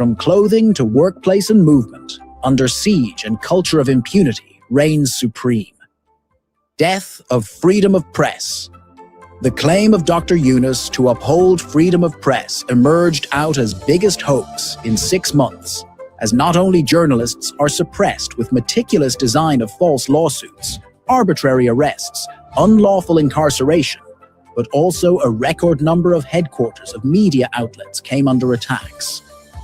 From clothing to workplace and movement, under siege and culture of impunity reigns supreme. Death of freedom of press. The claim of Dr. Yunus to uphold freedom of press emerged out as biggest hoax in 6 months, as not only journalists are suppressed with meticulous design of false lawsuits, arbitrary arrests, unlawful incarceration, but also a record number of headquarters of media outlets came under attacks.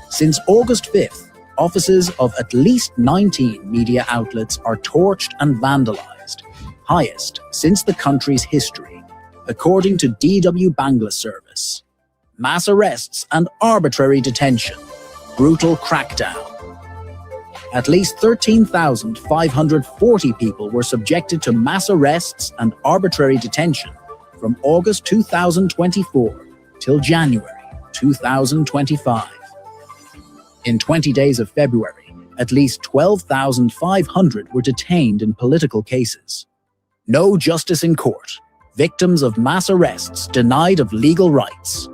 Since August 5th, offices of at least 19 media outlets are torched and vandalized, highest since the country's history, according to DW Bangla Service. Mass arrests and arbitrary detention, brutal crackdown. At least 13,540 people were subjected to mass arrests and arbitrary detention from August 2024 till January 2025. In 20 days of February, at least 12,500 were detained in political cases. No justice in court. Victims of mass arrests denied of legal rights.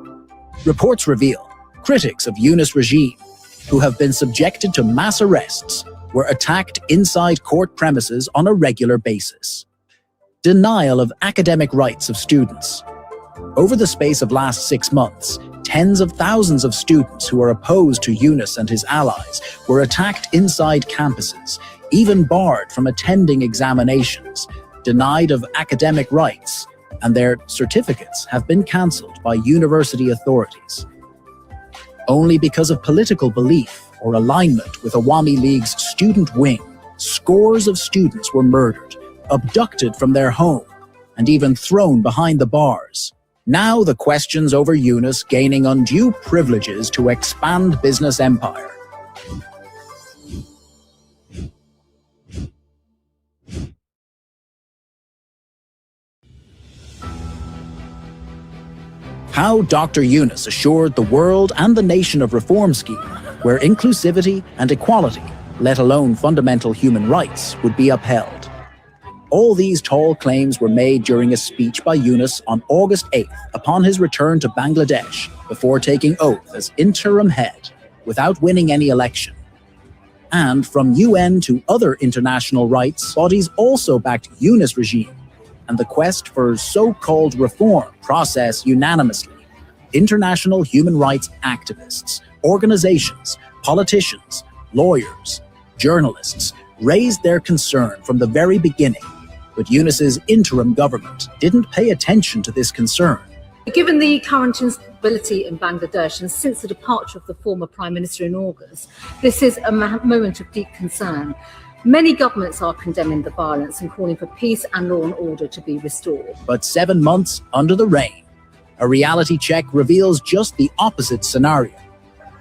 Reports reveal critics of Yunus regime, who have been subjected to mass arrests, were attacked inside court premises on a regular basis. Denial of academic rights of students. Over the space of last 6 months, tens of thousands of students who are opposed to Yunus and his allies were attacked inside campuses, even barred from attending examinations, denied of academic rights, and their certificates have been cancelled by university authorities. Only because of political belief or alignment with Awami League's student wing, scores of students were murdered, abducted from their home, and even thrown behind the bars. Now the questions over Yunus gaining undue privileges to expand business empire. How Dr. Yunus assured the world and the nation of reform scheme, where inclusivity and equality, let alone fundamental human rights, would be upheld. All these tall claims were made during a speech by Yunus on August 8th upon his return to Bangladesh before taking oath as interim head, without winning any election. And from UN to other international rights bodies also backed Yunus regime, and the quest for so-called reform process unanimously. International human rights activists, organizations, politicians, lawyers, journalists raised their concern from the very beginning, but Yunus's interim government didn't pay attention to this concern. Given the current instability in Bangladesh and since the departure of the former Prime Minister in August, this is a moment of deep concern. Many governments are condemning the violence and calling for peace and law and order to be restored. But 7 months under the reign, a reality check reveals just the opposite scenario,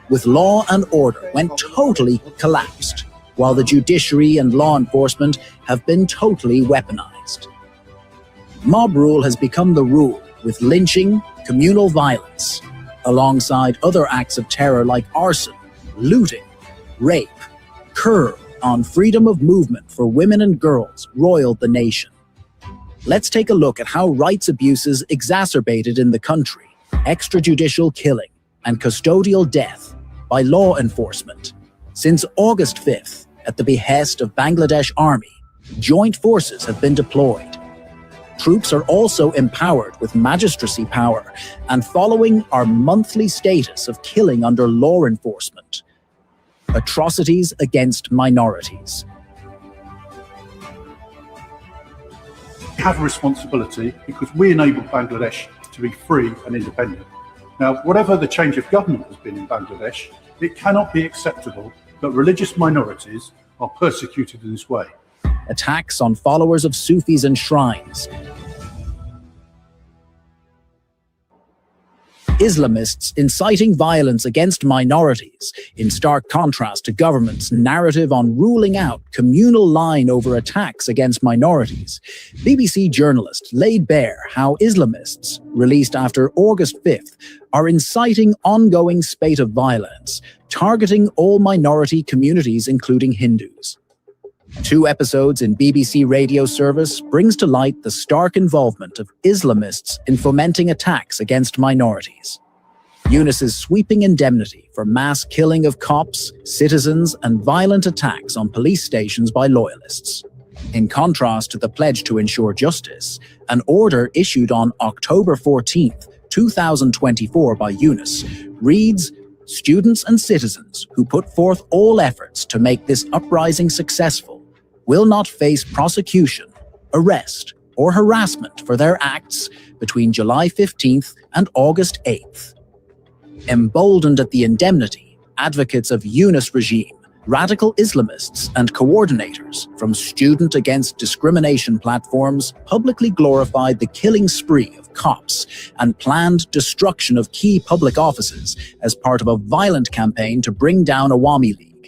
with law and order when totally collapsed, while the judiciary and law enforcement have been totally weaponized. Mob rule has become the rule, with lynching, communal violence, alongside other acts of terror like arson, looting, rape, curb on freedom of movement for women and girls roiled the nation. Let's take a look at how rights abuses exacerbated in the country, extrajudicial killing and custodial death by law enforcement. Since August 5th, at the behest of Bangladesh Army, joint forces have been deployed. Troops are also empowered with magistracy power and following our monthly status of killing under law enforcement. Atrocities against minorities. We have a responsibility because we enabled Bangladesh to be free and independent. Now, whatever the change of government has been in Bangladesh, it cannot be acceptable that religious minorities are persecuted in this way. Attacks on followers of Sufis and shrines. Islamists inciting violence against minorities, in stark contrast to government's narrative on ruling out communal line over attacks against minorities. BBC journalist laid bare how Islamists, released after August 5th, are inciting ongoing spate of violence, targeting all minority communities including Hindus. 2 episodes in BBC radio service brings to light the stark involvement of Islamists in fomenting attacks against minorities. Yunus's sweeping indemnity for mass killing of cops, citizens, and violent attacks on police stations by loyalists. In contrast to the pledge to ensure justice, an order issued on October 14, 2024 by Yunus reads, "Students and citizens who put forth all efforts to make this uprising successful will not face prosecution, arrest, or harassment for their acts between July 15th and August 8th. Emboldened at the indemnity, advocates of Yunus regime, radical Islamists and coordinators from student against discrimination platforms publicly glorified the killing spree of cops and planned destruction of key public offices as part of a violent campaign to bring down Awami League."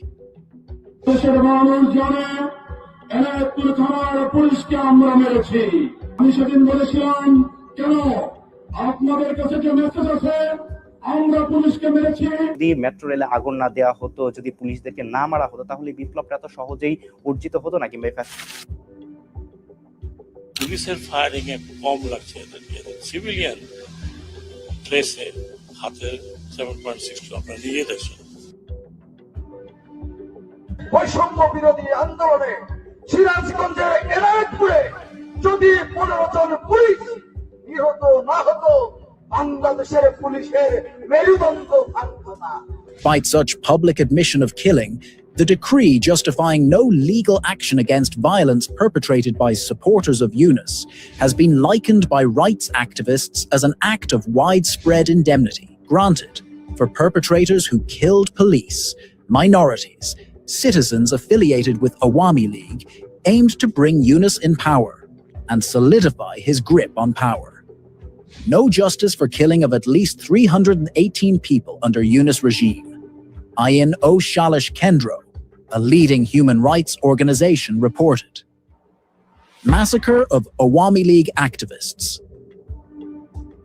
যদি metro রেলে আগুন না দেওয়া হতো, যদি পুলিশদেরকে না মারা হতো, তাহলে বিপ্লবটা এত সহজেই অর্জিত হতো না। কিংবা পুলিশের ফায়ারিং এ কম লাগছে, সিভিলিয়ান প্লেসে হাতের 7.62 আপনারা নিয়ে দেখছেন। বৈষম্য বিরোধী আন্দোলনে সিরাজগঞ্জের এনায়েতপুরে যদি 15 জন পুলিশ নিহত না হতো, বাংলাদেশের পুলিশের মেরুদণ্ড ভাঙত না। Despite such public admission of killing, the decree justifying no legal action against violence perpetrated by supporters of Yunus has been likened by rights activists as an act of widespread indemnity granted for perpetrators who killed police, minorities, citizens affiliated with Awami League, aimed to bring Yunus in power and solidify his grip on power. No justice for killing of at least 318 people under Yunus regime. Ayin O Shalish Kendro, a leading human rights organization, reported. Massacre of Awami League activists.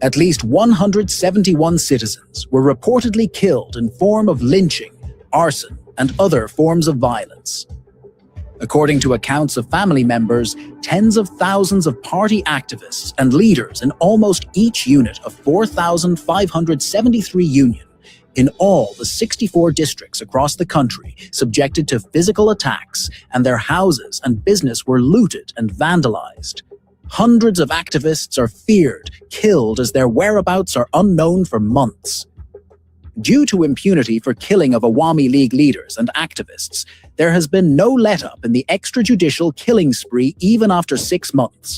At least 171 citizens were reportedly killed in form of lynching, arson, and other forms of violence. According to accounts of family members, tens of thousands of party activists and leaders in almost each unit of 4,573 union in all the 64 districts across the country subjected to physical attacks, and their houses and business were looted and vandalized. Hundreds of activists are feared, killed as their whereabouts are unknown for months. Due to impunity for killing of Awami League leaders and activists, there has been no let-up in the extrajudicial killing spree even after 6 months.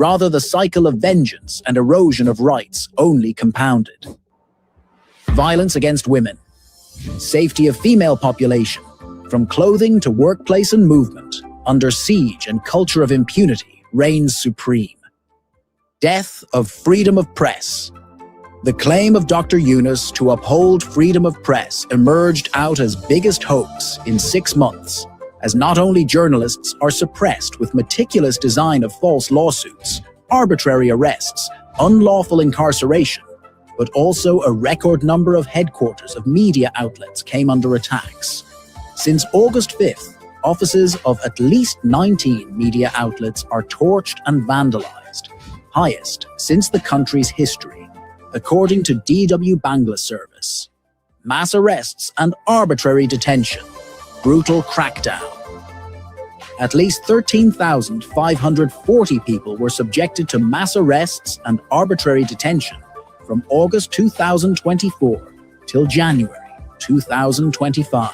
Rather, the cycle of vengeance and erosion of rights only compounded. Violence against women. Safety of female population, from clothing to workplace and movement, under siege and culture of impunity, reigns supreme. Death of freedom of press. The claim of Dr. Yunus to uphold freedom of press emerged out as biggest hoax in 6 months, as not only journalists are suppressed with meticulous design of false lawsuits, arbitrary arrests, unlawful incarceration, but also a record number of headquarters of media outlets came under attacks. Since August 5th, offices of at least 19 media outlets are torched and vandalized, highest since the country's history. According to DW Bangla Service, mass arrests and arbitrary detention, brutal crackdown. At least 13,540 people were subjected to mass arrests and arbitrary detention from August 2024 till January 2025.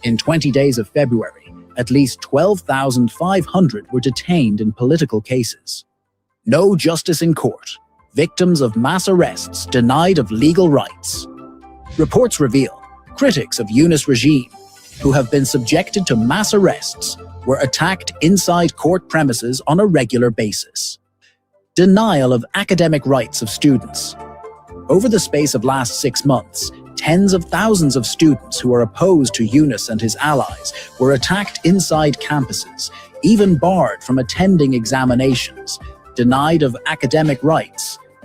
In 20 days of February, at least 12,500 were detained in political cases. No justice in court. Victims of mass arrests denied of legal rights. Reports reveal critics of Yunus regime, who have been subjected to mass arrests, were attacked inside court premises on a regular basis. Denial of academic rights of students. Over the space of last 6 months, tens of thousands of students who are opposed to Yunus and his allies were attacked inside campuses, even barred from attending examinations, denied of academic rights,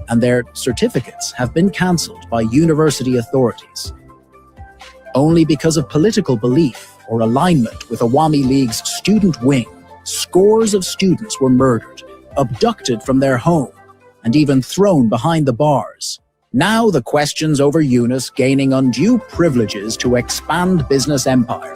and their certificates have been cancelled by university authorities. Only because of political belief or alignment with Awami League's student wing, scores of students were murdered, abducted from their home, and even thrown behind the bars. Now the questions over Yunus gaining undue privileges to expand business empire.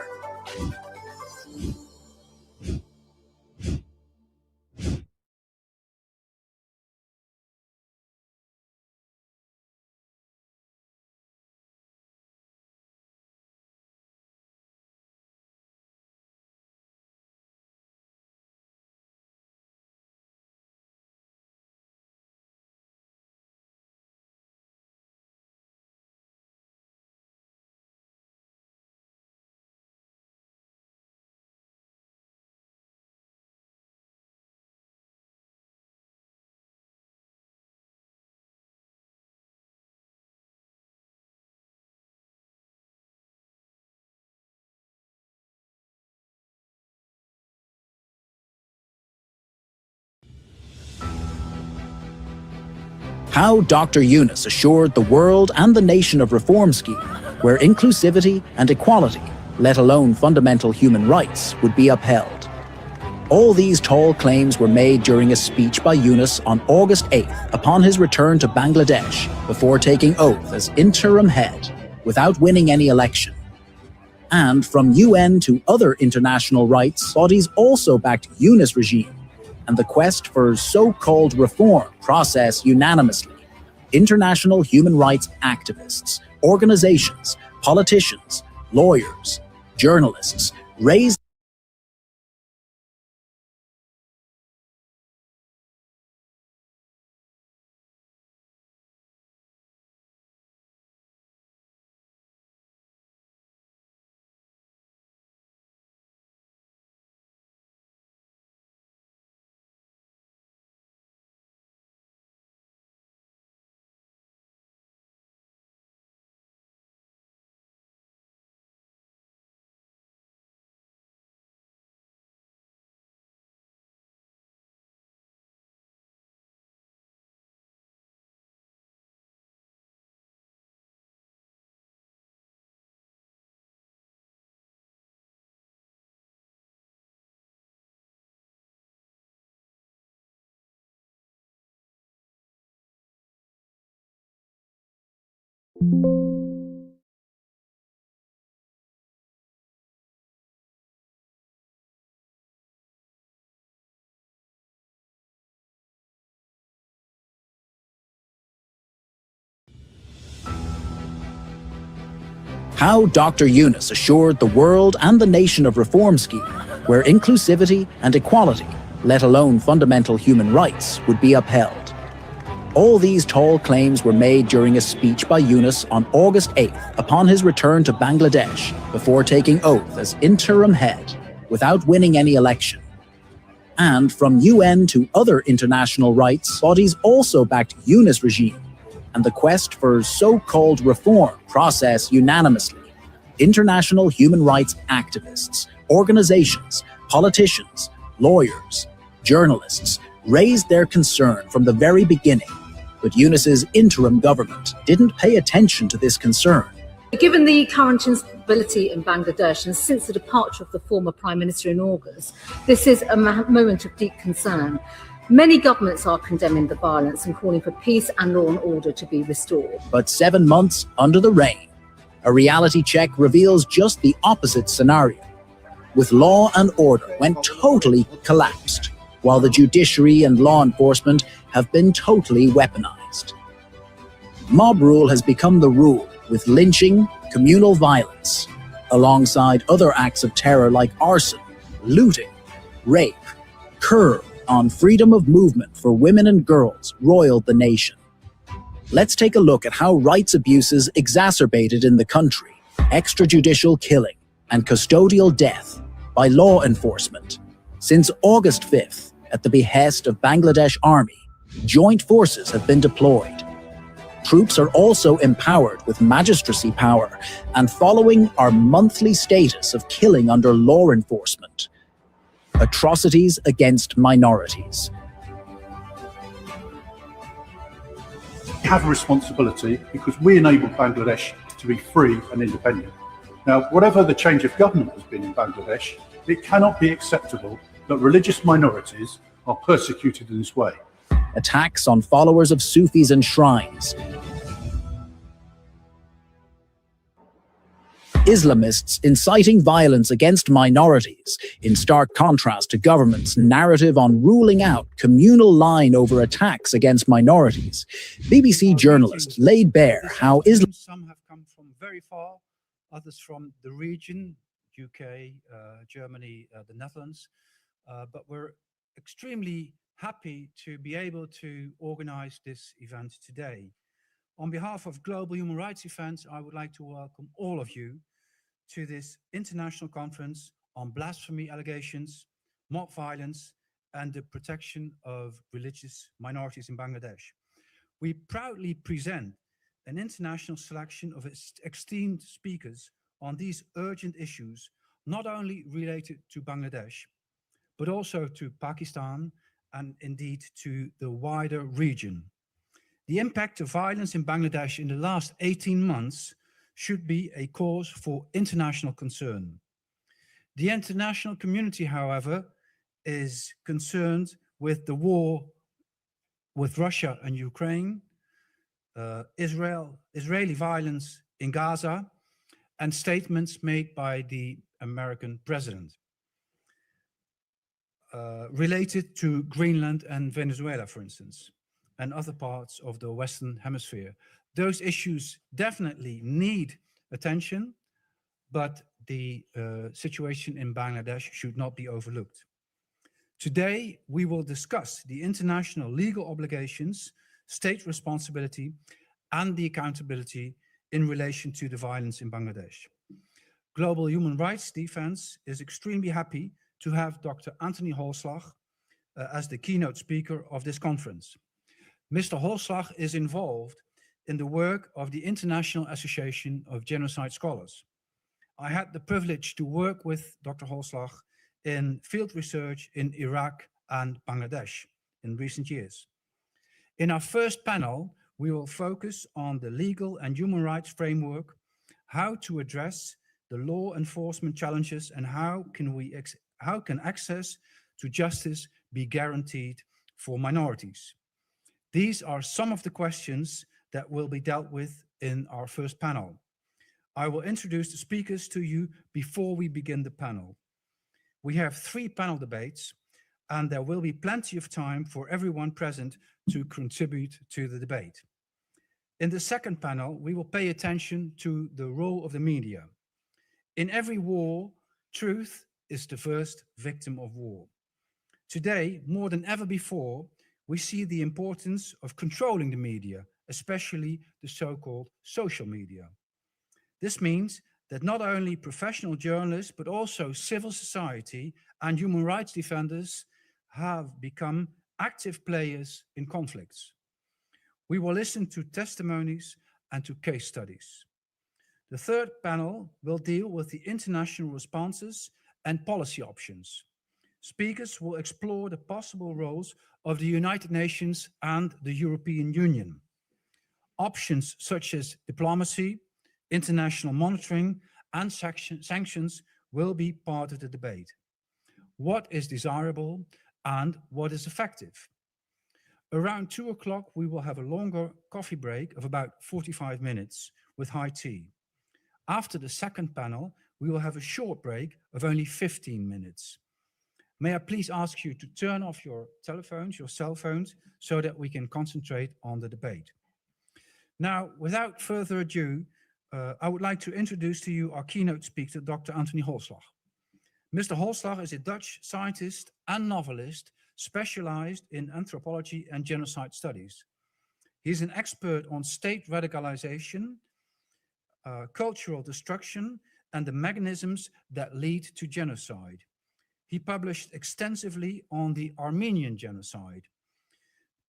How Dr. Yunus assured the world and the nation of reform scheme where inclusivity and equality, let alone fundamental human rights, would be upheld. All these tall claims were made during a speech by Yunus on August 8th upon his return to Bangladesh before taking oath as interim head without winning any election. And from UN to other international rights bodies also backed Yunus regime and the quest for so-called reform process unanimously. International human rights activists, organizations, politicians, lawyers, journalists raised how Dr. Yunus assured the world and the nation of reform scheme where inclusivity and equality, let alone fundamental human rights, would be upheld. All these tall claims were made during a speech by Yunus on August 8th upon his return to Bangladesh before taking oath as interim head without winning any election. And from UN to other international rights bodies also backed Yunus regime and the quest for so-called reform process unanimously. International human rights activists, organizations, politicians, lawyers, journalists raised their concern from the very beginning, but Yunus's interim government didn't pay attention to this concern. Given the current instability in Bangladesh and since the departure of the former Prime Minister in August, this is a moment of deep concern. Many governments are condemning the violence and calling for peace and law and order to be restored. But 7 months under the reign, a reality check reveals just the opposite scenario, with law and order when totally collapsed, while the judiciary and law enforcement have been totally weaponized. Mob rule has become the rule, with lynching, communal violence, alongside other acts of terror like arson, looting, rape, curb on freedom of movement for women and girls roiled the nation. Let's take a look at how rights abuses exacerbated in the country, extrajudicial killing and custodial death by law enforcement. Since August 5th, at the behest of Bangladesh Army, joint forces have been deployed. Troops are also empowered with magistracy power and following our monthly status of killing under law enforcement. Atrocities against minorities. We have a responsibility because we enable Bangladesh to be free and independent. Now, whatever the change of government has been in Bangladesh, it cannot be acceptable that religious minorities are persecuted in this way. Attacks on followers of Sufis and shrines, Islamists inciting violence against minorities, in stark contrast to government's narrative on ruling out communal line over attacks against minorities. BBC journalist laid bare how Islam... Some have come from very far, others from the region, UK, Germany, the Netherlands, but we're extremely happy to be able to organize this event today. On behalf of Global Human Rights Defense, I would like to welcome all of you to this international conference on blasphemy allegations, mob violence, and the protection of religious minorities in Bangladesh. We proudly present an international selection of esteemed speakers on these urgent issues, not only related to Bangladesh, but also to Pakistan and indeed to the wider region. The impact of violence in Bangladesh in the last 18 months should be a cause for international concern. The international community, however, is concerned with the war with Russia and Ukraine, Israeli violence in Gaza, and statements made by the American president related to Greenland and Venezuela, for instance, and other parts of the Western Hemisphere. Those issues definitely need attention, but the situation in Bangladesh should not be overlooked. Today, we will discuss the international legal obligations, state responsibility, and the accountability in relation to the violence in Bangladesh. Global Human Rights Defense is extremely happy to have Dr. Anthony Holslag as the keynote speaker of this conference. Mr. Holslag is involved in the work of the International Association of Genocide Scholars. I had the privilege to work with Dr. Holslag in field research in Iraq and Bangladesh in recent years. In our first panel, we will focus on the legal and human rights framework, how to address the law enforcement challenges, and how can access to justice be guaranteed for minorities. These are some of the questions that will be dealt with in our first panel. I will introduce the speakers to you before we begin the panel. We have 3 panel debates, and there will be plenty of time for everyone present to contribute to the debate. In the second panel, we will pay attention to the role of the media. In every war, truth is the first victim of war. Today, more than ever before, we see the importance of controlling the media, especially the so-called social media. This means that not only professional journalists, but also civil society and human rights defenders have become active players in conflicts. We will listen to testimonies and to case studies. The third panel will deal with the international responses and policy options. Speakers will explore the possible roles of the United Nations and the European Union. Options such as diplomacy, international monitoring, and sanctions will be part of the debate. What is desirable and what is effective? Around 2 o'clock, we will have a longer coffee break of about 45 minutes with high tea. After the second panel, we will have a short break of only 15 minutes. May I please ask you to turn off your telephones, your cell phones, so that we can concentrate on the debate. Now, without further ado, I would like to introduce to you our keynote speaker, Dr. Anthony Holslag. Mr. Holslag is a Dutch scientist and novelist specialized in anthropology and genocide studies. He is an expert on state radicalization, cultural destruction, and the mechanisms that lead to genocide. He published extensively on the Armenian genocide.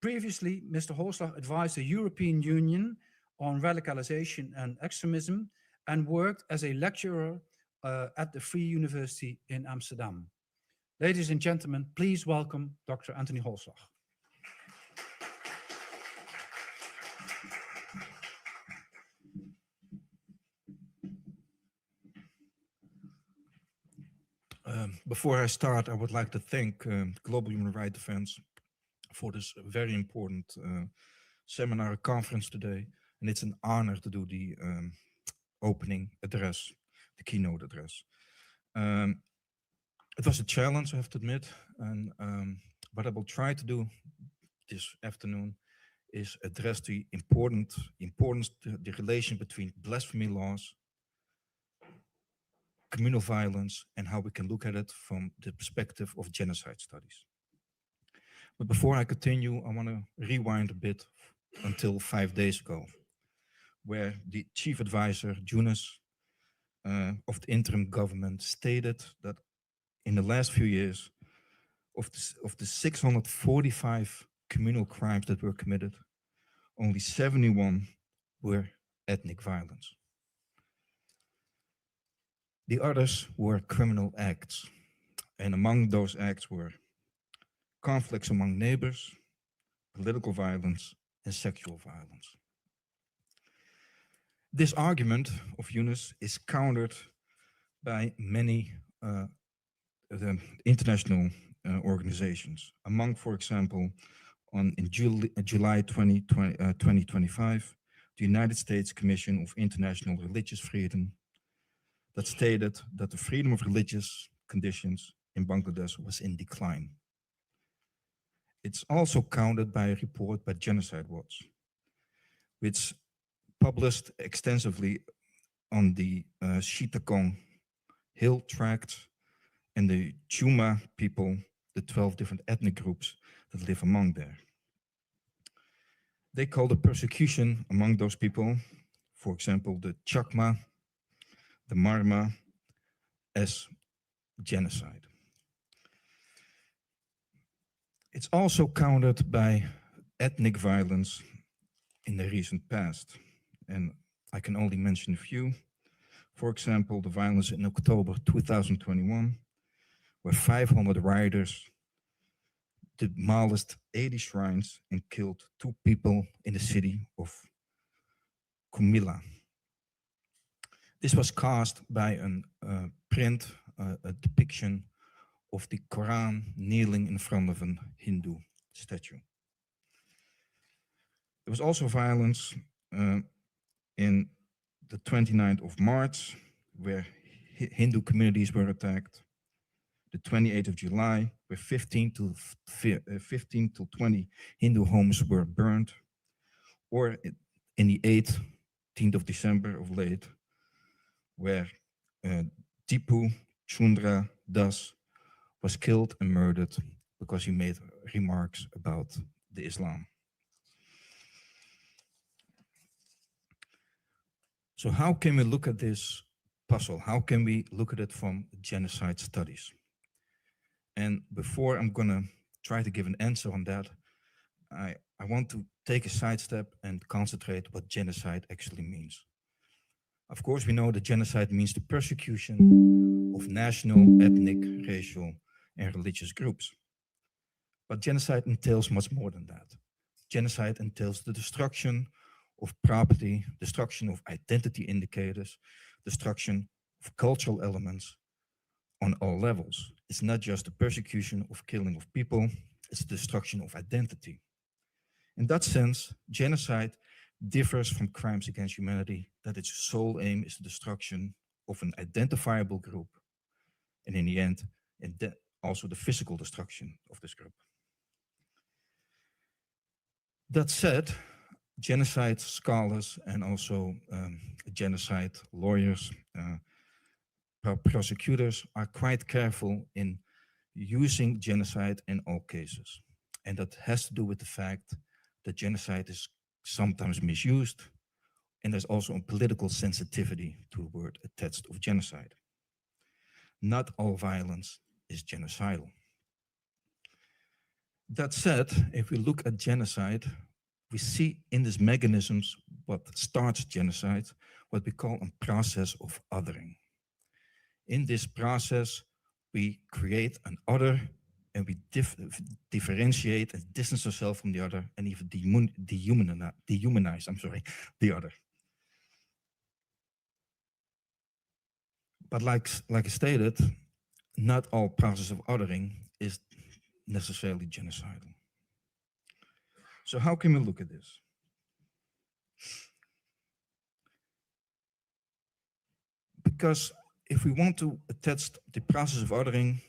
Previously, Mr. Holslag advised the European Union on radicalization and extremism and worked as a lecturer at the Free University in Amsterdam. Ladies and gentlemen, please welcome Dr. Anthony Holslag. Before I start, I would like to thank Global Human Rights Defense for this very important seminar conference today. And it's an honor to do the opening address. the keynote address. It was a challenge, I have to admit, and what I will try to do this afternoon is address the importance, the relation between blasphemy laws, communal violence, and how we can look at it from the perspective of genocide studies. But before I continue, I want to rewind a bit until 5 days ago, where the chief advisor, Yunus, of the interim government stated that in the last few years, of the 645 communal crimes that were committed, only 71 were ethnic violence. The others were criminal acts, and among those acts were conflicts among neighbors, political violence, and sexual violence. This argument of Yunus is countered by many the international organizations. Among, for example, in July 2025, the United States Commission of International Religious Freedom that stated that the freedom of religious conditions in Bangladesh was in decline. It's also countered by a report by Genocide Watch, which published extensively on the Chittagong Hill Tract and the Chuma people, the 12 different ethnic groups that live among there. They call the persecution among those people, for example, the Chakma, the Marma, as genocide. It's also countered by ethnic violence in the recent past, and I can only mention a few. For example, the violence in October 2021, where 500 rioters demolished 80 shrines and killed 2 people in the city of Kumila. This was caused by a print, a depiction of the Quran kneeling in front of a Hindu statue. There was also violence in the 29th of March, where Hindu communities were attacked. The 28th of July, where 15 to 20 Hindu homes were burned. Or in the 18th of December of late, where Tipu Chandra Das was killed and murdered because he made remarks about the Islam. So how can we look at this puzzle? How can we look at it from genocide studies? And before I'm gonna try to give an answer on that, I want to take a sidestep and concentrate what genocide actually means. Of course, we know that genocide means the persecution of national, ethnic, racial, and religious groups. But genocide entails much more than that. Genocide entails the destruction of property, destruction of identity indicators, destruction of cultural elements on all levels. It's not just the persecution of killing of people, it's the destruction of identity. In that sense, genocide differs from crimes against humanity, that its sole aim is the destruction of an identifiable group, and in the end, also the physical destruction of this group. That said, genocide scholars and also genocide lawyers, prosecutors are quite careful in using genocide in all cases. And that has to do with the fact that genocide is sometimes misused, and there's also a political sensitivity to the word attached of genocide. Not all violence is genocidal. That said, if we look at genocide, we see in these mechanisms what starts genocide, what we call a process of othering. In this process, we create an other, and we differentiate and distance ourselves from the other, and even dehumanize the other. But like I stated, not all process of othering is necessarily genocidal. So how can we look at this? Because if we want to attach the process of othering,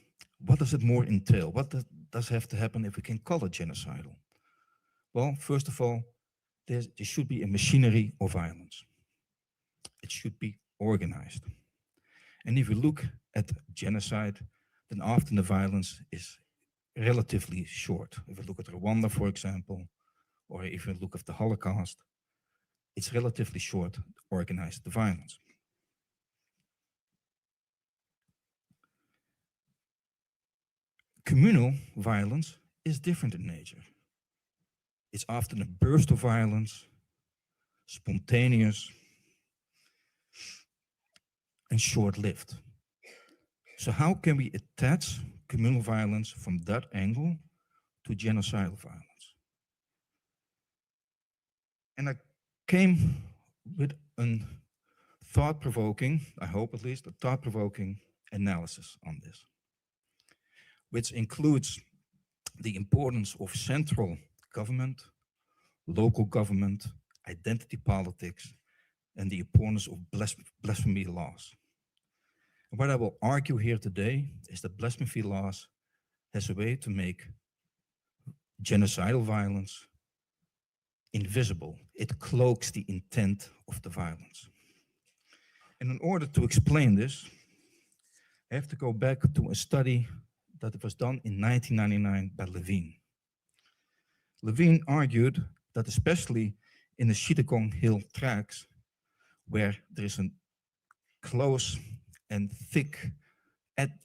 what does it more entail? What does have to happen if we can call it genocidal? Well, first of all, there should be a machinery of violence. It should be organized. And if we look at genocide, then often the violence is relatively short. If we look at Rwanda, for example, or if we look at the Holocaust, it's relatively short, organized, the violence. Communal violence is different in nature. It's often a burst of violence, spontaneous, and short-lived. So how can we attach communal violence from that angle to genocidal violence? And I came with a thought-provoking, I hope at least, a thought-provoking analysis on this, which includes the importance of central government, local government, identity politics, and the importance of blasphemy laws. And what I will argue here today is that blasphemy laws has a way to make genocidal violence invisible. It cloaks the intent of the violence. And in order to explain this, I have to go back to a study that was done in 1999 by Levine. Levine argued that especially in the Chittagong Hill tracts, where there is a close and thick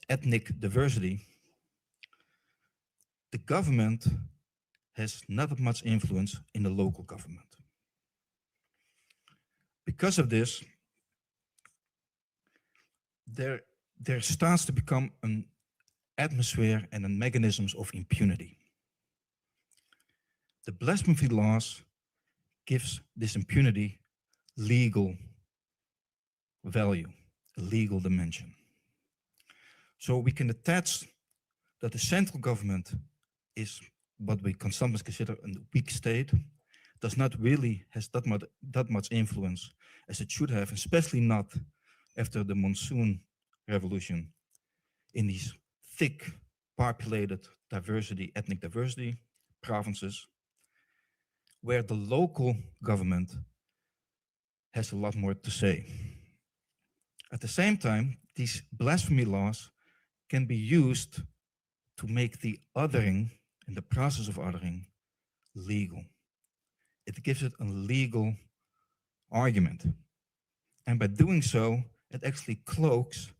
ethnic diversity, the government has not much influence in the local government. Because of this, there starts to become an atmosphere and a mechanisms of impunity. The blasphemy laws gives this impunity legal value, a legal dimension. So we can attach that the central government is what we can sometimes consider a weak state, does not really has that much influence as it should have, especially not after the monsoon revolution in these thick populated diversity, ethnic diversity provinces, where the local government has a lot more to say. At the same time, these blasphemy laws can be used to make the othering and the process of othering legal. It gives it a legal argument. And by doing so, it actually cloaks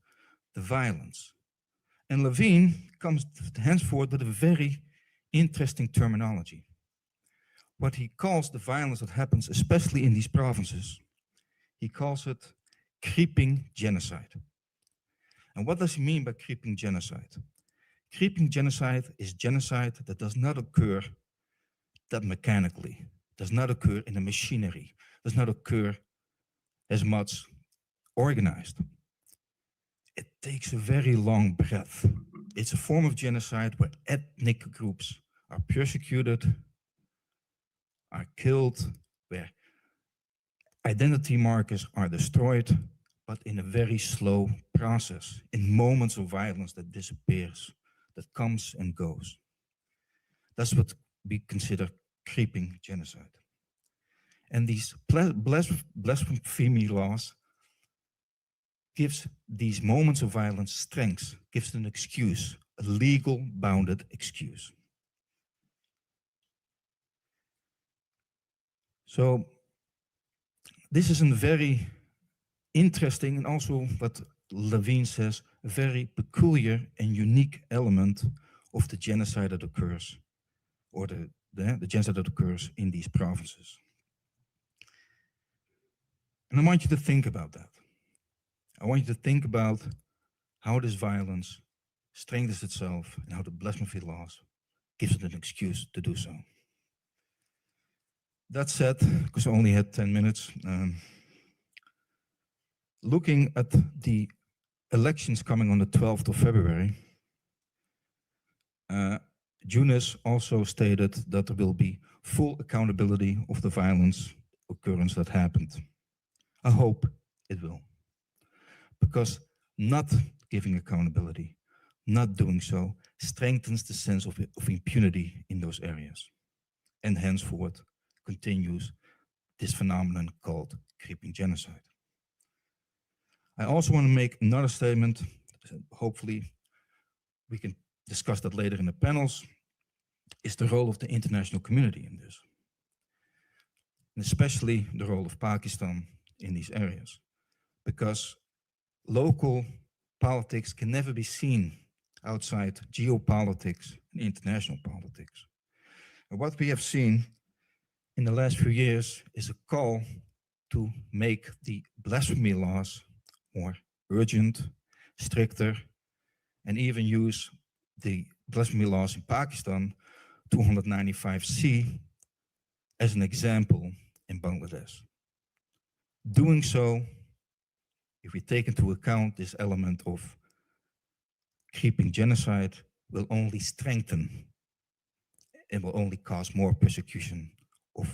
the violence. And Levine comes henceforth with a very interesting terminology. What he calls the violence that happens, especially in these provinces, he calls it creeping genocide. And what does he mean by creeping genocide? Creeping genocide is genocide that does not occur that mechanically, does not occur in the machinery, does not occur as much organized. It takes a very long breath. It's a form of genocide where ethnic groups are persecuted, are killed, where identity markers are destroyed, but in a very slow process, in moments of violence that disappears, that comes and goes. That's what we consider creeping genocide. And these blasphemy laws gives these moments of violence strength, gives an excuse, a legal bounded excuse. So this is a very interesting and also what Levine says, a very peculiar and unique element of the genocide that occurs, or the genocide that occurs in these provinces. And I want you to think about that. I want you to think about how this violence strengthens itself and how the blasphemy laws gives it an excuse to do so. That said, because I only had 10 minutes, looking at the elections coming on the 12th of February, Eunice also stated that there will be full accountability of the violence occurrence that happened. I hope it will. Because Not giving accountability, not doing so, strengthens the sense of impunity in those areas, and henceforth continues this phenomenon called creeping genocide. I also want to make another statement. Hopefully we can discuss that later in the panels, is the role of the international community in this, and especially the role of Pakistan in these areas, because local politics can never be seen outside geopolitics and international politics. And what we have seen in the last few years is a call to make the blasphemy laws more urgent, stricter, and even use the blasphemy laws in Pakistan, 295C, as an example in Bangladesh. Doing so, if we take into account this element of creeping genocide, will only strengthen and will only cause more persecution of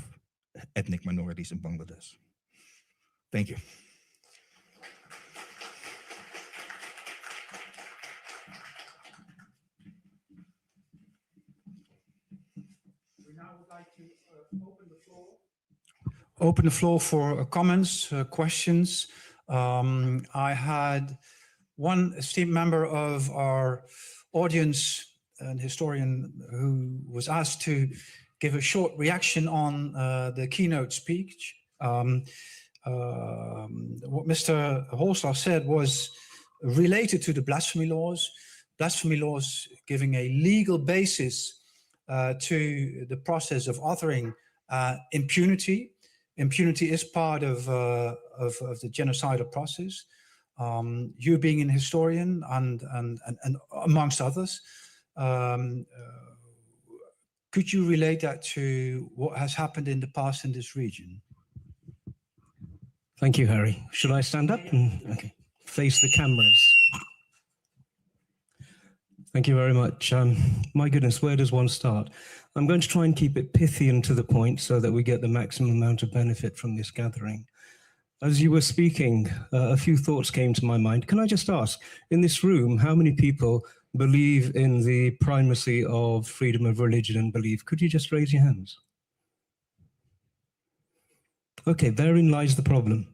ethnic minorities in Bangladesh. Thank you. We now would like to open the floor for comments, questions. I had one esteemed member of our audience, an historian, who was asked to give a short reaction on the keynote speech. What Mr. Holslag said was related to the blasphemy laws giving a legal basis to the process of authoring impunity. Impunity is part of the genocidal process. You being an historian and amongst others, could you relate that to what has happened in the past in this region? Thank you, Harry. Should I stand up? Okay. Face the cameras. Thank you very much. My goodness, where does one start? I'm going to try and keep it pithy and to the point so that we get the maximum amount of benefit from this gathering. As you were speaking, a few thoughts came to my mind. Can I just ask, in this room, how many people believe in the primacy of freedom of religion and belief? Could you just raise your hands? Okay, therein lies the problem.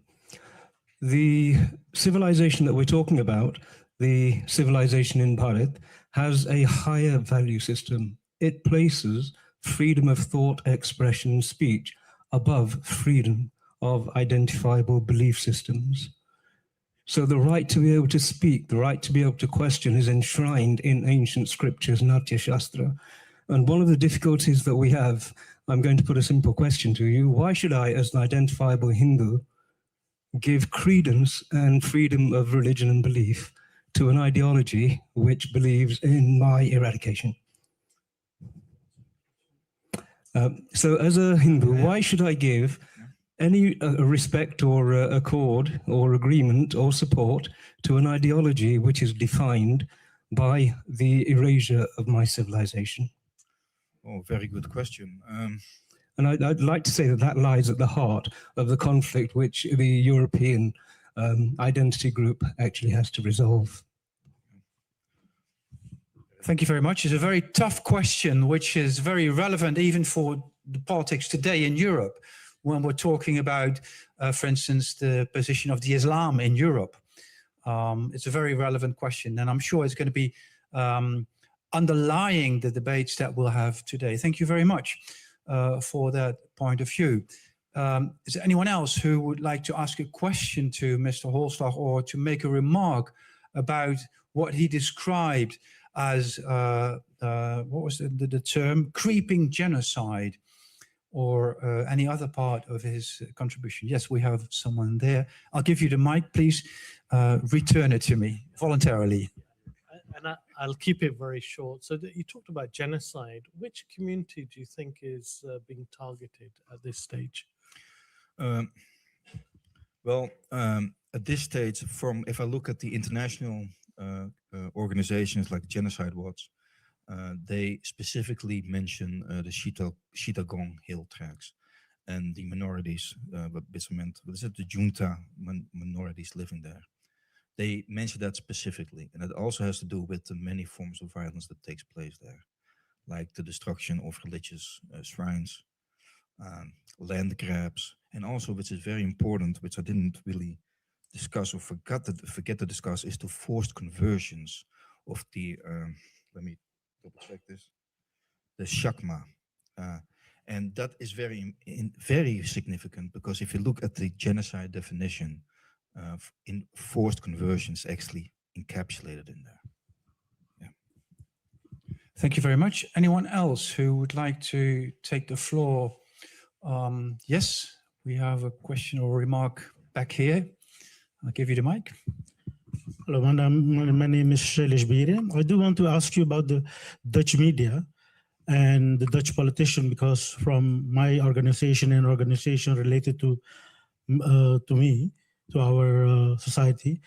The civilization that we're talking about, the civilization in Bharat, has a higher value system. It places freedom of thought, expression, and speech above freedom of identifiable belief systems. So the right to be able to speak, the right to be able to question is enshrined in ancient scriptures, Natya Shastra. And one of the difficulties that we have, I'm going to put a simple question to you. Why should I, as an identifiable Hindu, give credence and freedom of religion and belief to an ideology which believes in my eradication? So as a Hindu, why should I give any respect or accord or agreement or support to an ideology which is defined by the erasure of my civilization? Oh, very good question. And I'd like to say that that lies at the heart of the conflict which the European identity group actually has to resolve. Thank you very much. It's a very tough question, which is very relevant even for the politics today in Europe, when we're talking about, for instance, the position of the Islam in Europe. It's a very relevant question, and I'm sure it's going to be underlying the debates that we'll have today. Thank you very much for that point of view. Is there anyone else who would like to ask a question to Mr. Holslag or to make a remark about what he described as, what was the term, creeping genocide, or any other part of his contribution? Yes, we have someone there. I'll give you the mic, please return it to me voluntarily. And I'll keep it very short. So you talked about genocide. Which community do you think is being targeted at this stage? Well, at this stage, if I look at the international organizations like Genocide Watch, they specifically mention the Chittagong Hill tracts and the minorities, what is it, the junta minorities living there. they mention that specifically, and it also has to do with the many forms of violence that takes place there, like the destruction of religious shrines, land grabs, and also, which is very important, which I didn't really discuss or forget to discuss, is the forced conversions of the, let me double check this, the shakma. And that is very significant, because if you look at the genocide definition, in forced conversions actually encapsulated in there. Thank you very much. Anyone else who would like to take the floor? Yes, we have a question or remark back here. I'll give you the mic. Hello, madam. My name is Shailesh Bire. I do want to ask you about the Dutch media and the Dutch politician, because from my organization and organization related to me, to our society,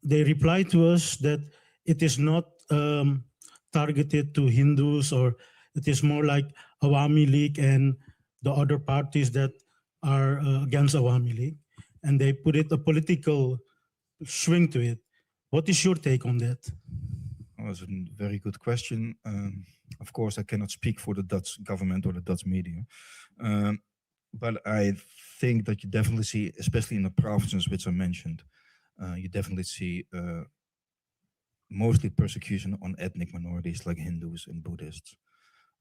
they reply to us that it is not targeted to Hindus, or it is more like Awami League and the other parties that are against Awami League, and they put it a political swing to it. What is your take on that? That was a very good question. Of course, I cannot speak for the Dutch government or the Dutch media, but I think that you definitely see, especially in the provinces which I mentioned, you definitely see mostly persecution on ethnic minorities like Hindus and Buddhists,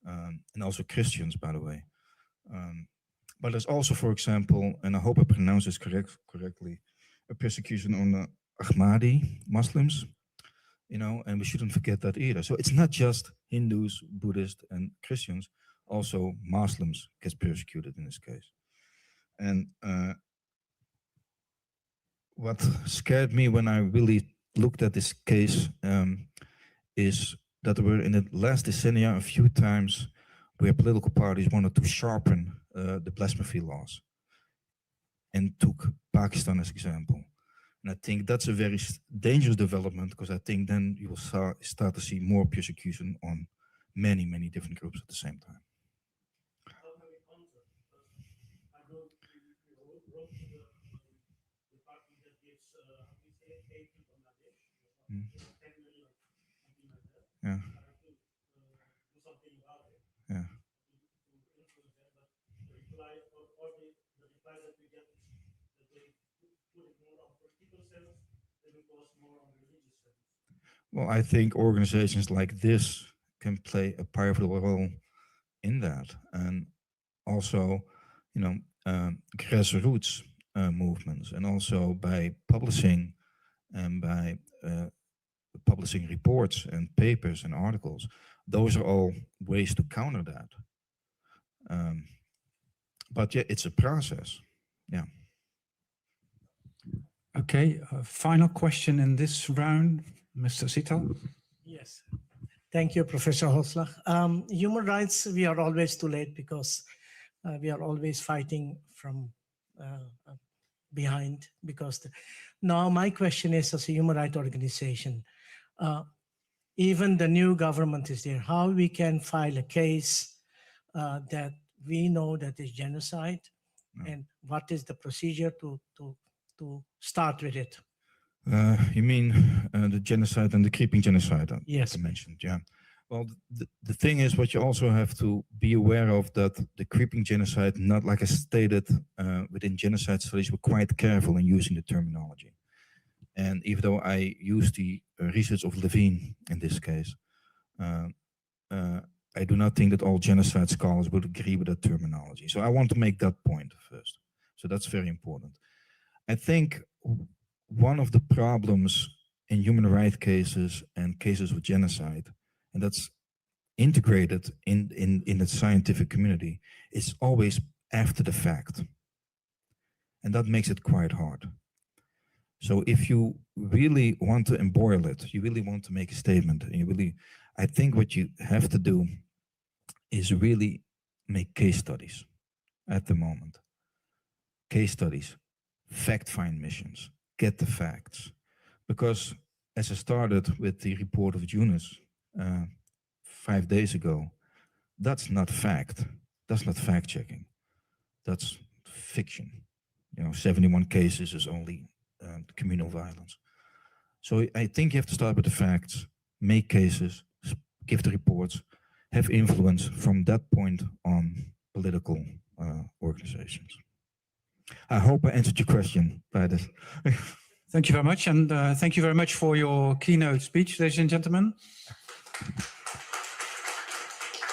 and also Christians, by the way. But there's also, for example, and I hope I pronounce this correctly, a persecution on the Ahmadi Muslims, and we shouldn't forget that either. So it's not just Hindus, Buddhists, and Christians, also Muslims get persecuted in this case. And what scared me when I really looked at this case is that there were in the last decennia a few times where political parties wanted to sharpen the blasphemy laws, and took Pakistan as example. And I think that's a very dangerous development, because I think then you will start to see more persecution on many, many different groups at the same time. Yeah. Yeah. Well, I think organizations like this can play a pivotal role in that, and also, grassroots movements, and also by publishing and by publishing reports and papers and articles. Those are all ways to counter that. But yeah, it's a process. Yeah. Okay, final question in this round, Mr. Sital. Yes. Thank you, Professor Hoslach. Human rights, we are always too late, because we are always fighting from behind. Now my question is, as a human rights organization, even the new government is there, how we can file a case that we know that is genocide, and what is the procedure to start with it? You mean the genocide and the creeping genocide? Yes. I mentioned, yeah. Well, the thing is, what you also have to be aware of, that the creeping genocide, not like I stated, within genocide studies, we're quite careful in using the terminology. And even though I use the research of Levine in this case, I do not think that all genocide scholars would agree with that terminology. So I want to make that point first. So that's very important. I think one of the problems in human rights cases and cases of genocide, and that's integrated in the scientific community, is always after the fact. And that makes it quite hard. So if you really want to embroil it, you really want to make a statement, and I think what you have to do is really make case studies at the moment. Case studies, fact-find missions, get the facts. Because as I started with the report of Yunus 5 days ago, that's not fact. That's not fact-checking. That's fiction. 71 cases is only communal violence. So I think you have to start with the facts, make cases, give the reports, have influence from that point on political organizations. I hope I answered your question by this. Thank you very much, and thank you very much for your keynote speech, ladies and gentlemen.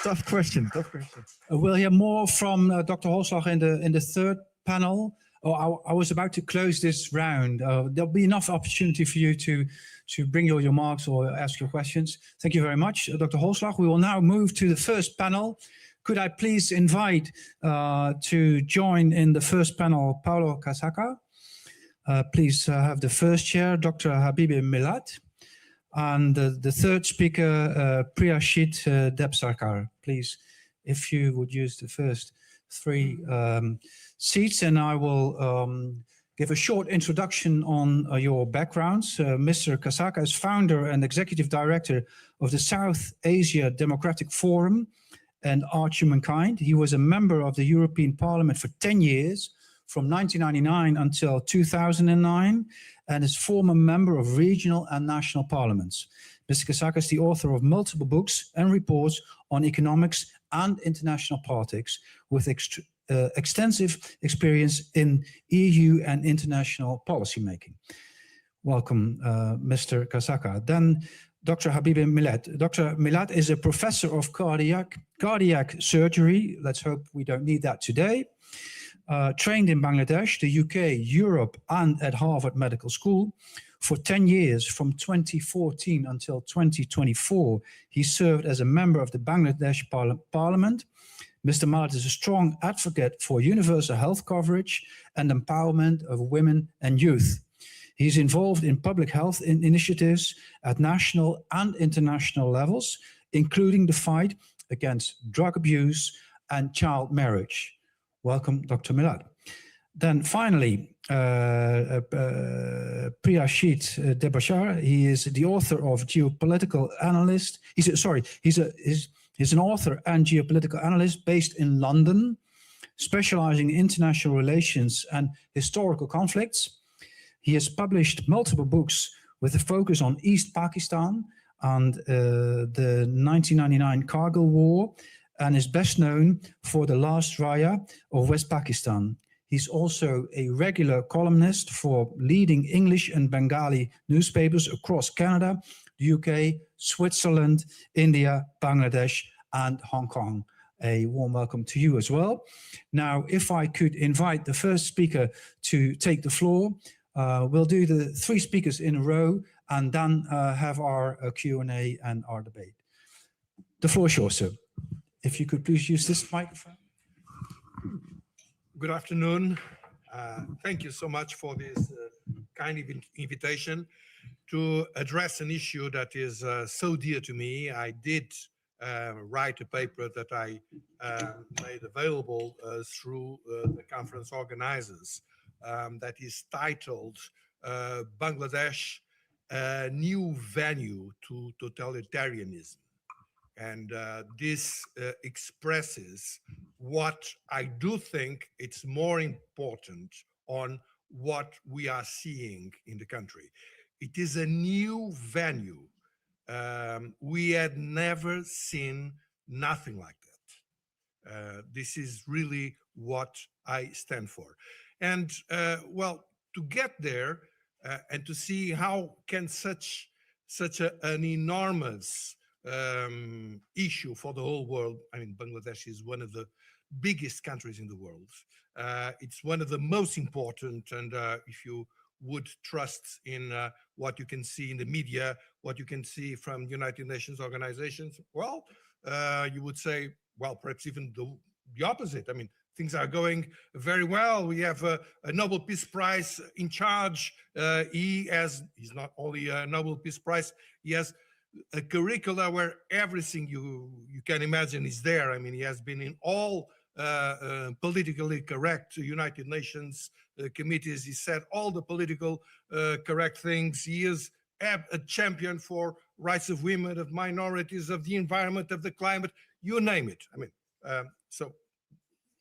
Tough question, tough question. We'll hear more from Dr. Holslag in the third panel. Oh, I was about to close this round. There'll be enough opportunity for you to bring your remarks or ask your questions. Thank you very much, Dr. Holslag. We will now move to the first panel. Could I please invite to join in the first panel, Paulo Casaca. Please have the first chair, Dr. Habibi Milad. And the third speaker, Priyashit Debsarkar. Please, if you would use the first three seats, and I will give a short introduction on your backgrounds. Mr. Casaca is founder and executive director of the South Asia Democratic Forum and Arch Humankind. He was a member of the European Parliament for 10 years, from 1999 until 2009, and is former member of regional and national parliaments. Mr. Casaca is the author of multiple books and reports on economics and international politics, with extensive experience in EU and international policymaking. Welcome, Mr. Casaca. Then Dr. Habibi Milad. Dr. Milad is a professor of cardiac surgery. Let's hope we don't need that today. Trained in Bangladesh, the UK, Europe, and at Harvard Medical School. For 10 years, from 2014 until 2024, he served as a member of the Bangladesh Parliament. Mr. Milad is a strong advocate for universal health coverage and empowerment of women and youth. He's involved in public health initiatives at national and international levels, including the fight against drug abuse and child marriage. Welcome, Dr. Milad. Then finally, Priyashit Debsarkar. He is the author of geopolitical analyst. He's an author and geopolitical analyst based in London, specializing in international relations and historical conflicts. He has published multiple books with a focus on East Pakistan and the 1999 Kargil War, and is best known for The Last Raya of West Pakistan. He's also a regular columnist for leading English and Bengali newspapers across Canada, the UK, Switzerland, India, Bangladesh, and Hong Kong. A warm welcome to you as well. Now, if I could invite the first speaker to take the floor, we'll do the three speakers in a row and then have our Q&A and our debate. The floor is yours, sir. If you could please use this microphone. Good afternoon. Thank you so much for this kind invitation to address an issue that is so dear to me. I did write a paper that I made available through the conference organizers that is titled Bangladesh, a New Venue to Totalitarianism. And this expresses what I do think it's more important on what we are seeing in the country. It is a new venue. We had never seen nothing like that. This is really what I stand for. And well, to get there and to see how can such an enormous issue for the whole world. I mean, Bangladesh is one of the biggest countries in the world. It's one of the most important, and if you would trust in what you can see in the media, what you can see from United Nations organizations, well, you would say, well, perhaps even the opposite. I mean, things are going very well. We have a Nobel Peace Prize in charge. He's not only a Nobel Peace Prize, he has a curricula where everything you can imagine is there. I mean, he has been in all politically correct United Nations committees. He said all the political correct things. He is a champion for rights of women, of minorities, of the environment, of the climate, you name it. I mean, so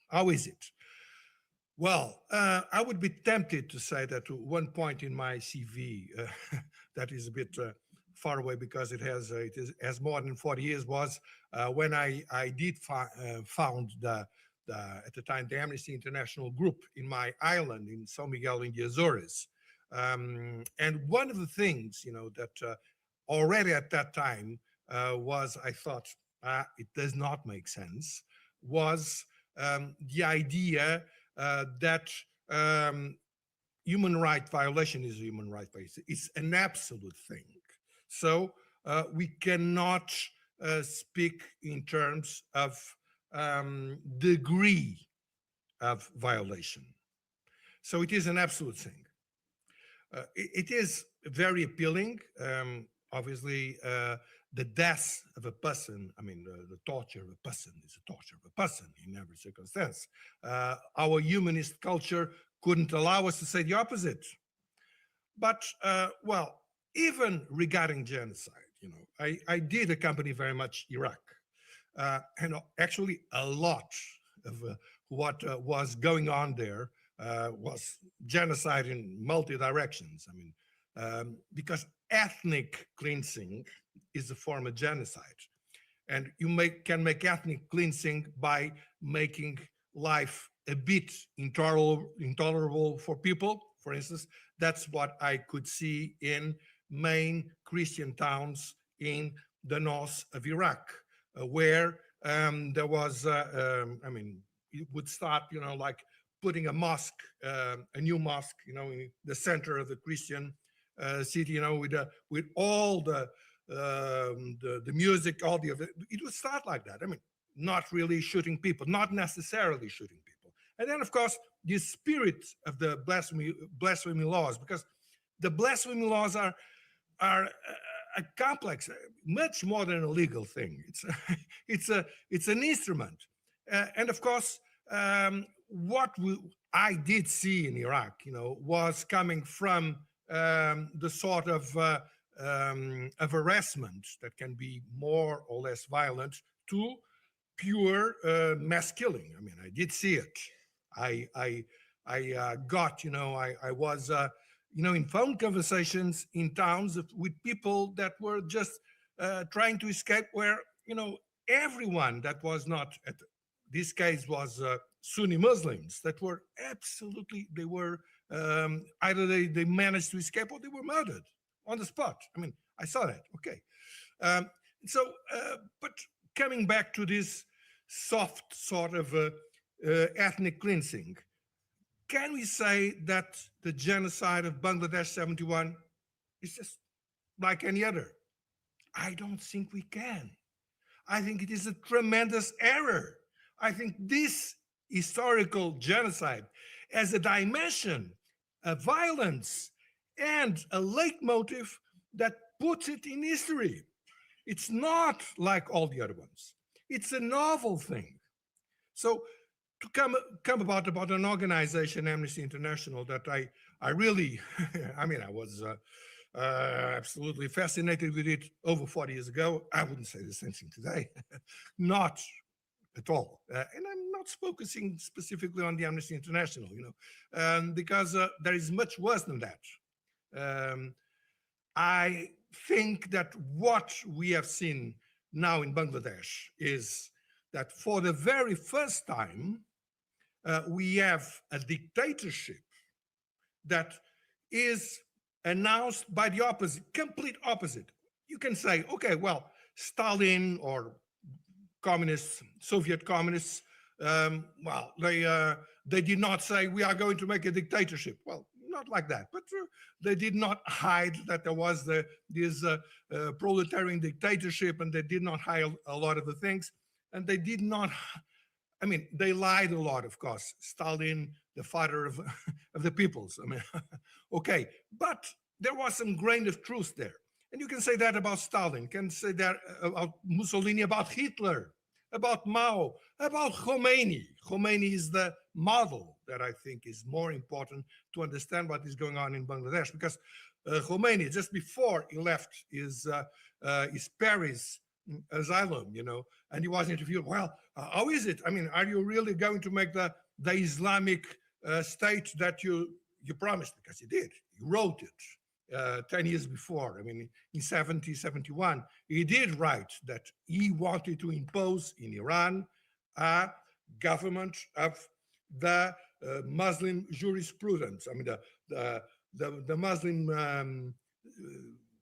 how is it? Well, I would be tempted to say that at one point in my CV, that is a bit far away because it has more than 40 years, was when I did found at the time the Amnesty International group in my island in São Miguel in the Azores. And one of the things, that already at that time was, I thought, it does not make sense, was the idea that human right violation is a human right violation. It's an absolute thing. So we cannot speak in terms of degree of violation. So it is an absolute thing. It is very appealing. Obviously, the death of a person, the torture of a person is a torture of a person in every circumstance. Our humanist culture couldn't allow us to say the opposite. But, well, even regarding genocide, I did accompany very much Iraq. And actually a lot of what was going on there was genocide in multi-directions. Because ethnic cleansing is a form of genocide. And you can make ethnic cleansing by making life a bit intolerable for people. For instance, that's what I could see in main Christian towns in the north of Iraq, where there was, you would start, like putting a mosque, a new mosque, in the center of the Christian city, with all the music, all it would start like that. Not really shooting people, not necessarily shooting people. And then, of course, the spirit of the blasphemy laws, because the blasphemy laws are a complex, much more than a legal thing. It's an instrument, and of course, what I did see in Iraq, was coming from the sort of harassment that can be more or less violent to pure mass killing. I did see it. I got, I was, in phone conversations in towns with people that were just trying to escape, where, everyone that was not, at this case was Sunni Muslims that were absolutely, they were, either they managed to escape or they were murdered on the spot. I saw that, okay. But coming back to this soft sort of ethnic cleansing, can we say that the genocide of Bangladesh 71 is just like any other? I don't think we can. I think it is a tremendous error. I think this historical genocide has a dimension, a violence, and a leitmotif that puts it in history. It's not like all the other ones. It's a novel thing. So to come about an organization, Amnesty International, that I really, I was absolutely fascinated with it over 40 years ago. I wouldn't say the same thing today, not at all. And I'm not focusing specifically on the Amnesty International, because there is much worse than that. I think that what we have seen now in Bangladesh is that for the very first time, we have a dictatorship that is announced by the opposite, complete opposite. You can say, okay, well, Stalin or communists, Soviet communists, well, they did not say we are going to make a dictatorship. Well, not like that, but they did not hide that there was this proletarian dictatorship, and they did not hide a lot of the things, and they did not, they lied a lot, of course. Stalin, the father of the peoples, okay, but there was some grain of truth there. And you can say that about Stalin, you can say that about Mussolini, about Hitler, about Mao, about Khomeini. Khomeini is the model that I think is more important to understand what is going on in Bangladesh, because Khomeini, just before he left his Paris asylum, and he was interviewed, well, how is it? Are you really going to make the Islamic state that you promised? Because he did, he wrote it. 10 years before. I mean, in 71, he did write that he wanted to impose in Iran a government of the Muslim jurisprudence. I mean, the Muslim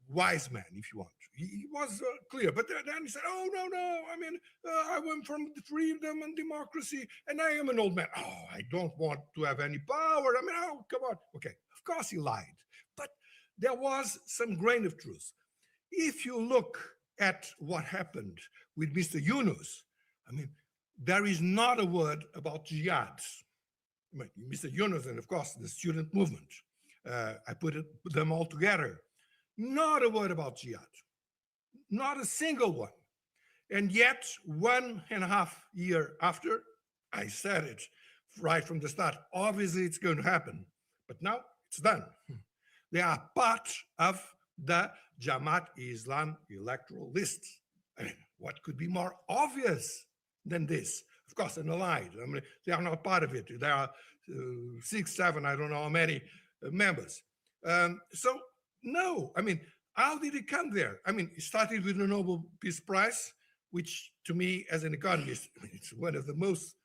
wise man, if you want. He was clear, but then he said, "Oh no! I mean, I went from freedom and democracy, and I am an old man. Oh, I don't want to have any power. I mean, oh, come on." Okay, of course he lied, but there was some grain of truth. If you look at what happened with Mr. Yunus, I mean, there is not a word about jihad. I mean, Mr. Yunus and, of course, the student movement. I put them all together. Not a word about jihad. Not a single one. And yet, 1.5 years after, I said it right from the start. Obviously, it's going to happen. But now it's done. They are part of the Jamaat-e-Islam electoral list. I mean, what could be more obvious than this? Of course, an allied. I mean, they are not part of it. There are 6, 7, I don't know how many members. So, no, I mean, how did it come there? I mean, it started with the Nobel Peace Prize, which to me, as an economist, it's one of the most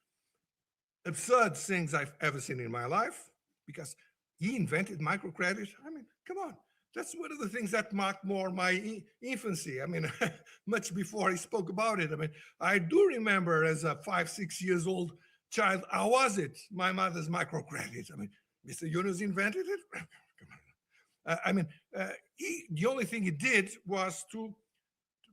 absurd things I've ever seen in my life, because he invented microcredit. I mean, come on. That's one of the things that marked more my infancy. I mean, much before he spoke about it. I mean, I do remember as a 5, 6 years old child, how was it? My mother's microcredit. I mean, Mr. Yunus invented it. I mean, the only thing he did was to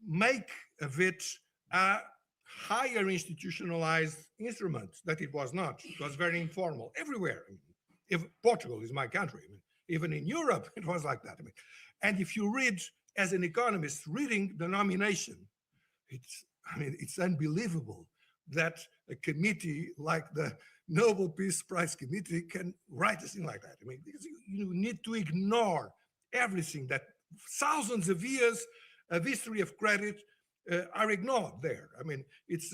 make of it a higher institutionalized instrument that it was not. It was very informal everywhere. I mean, if Portugal is my country, I mean, even in Europe, it was like that. I mean, and if you read, as an economist, reading the nomination, it's unbelievable that a committee like the Nobel Peace Prize Committee can write a thing like that. I mean, because you need to ignore everything that thousands of years of history of credit are ignored there. I mean, it's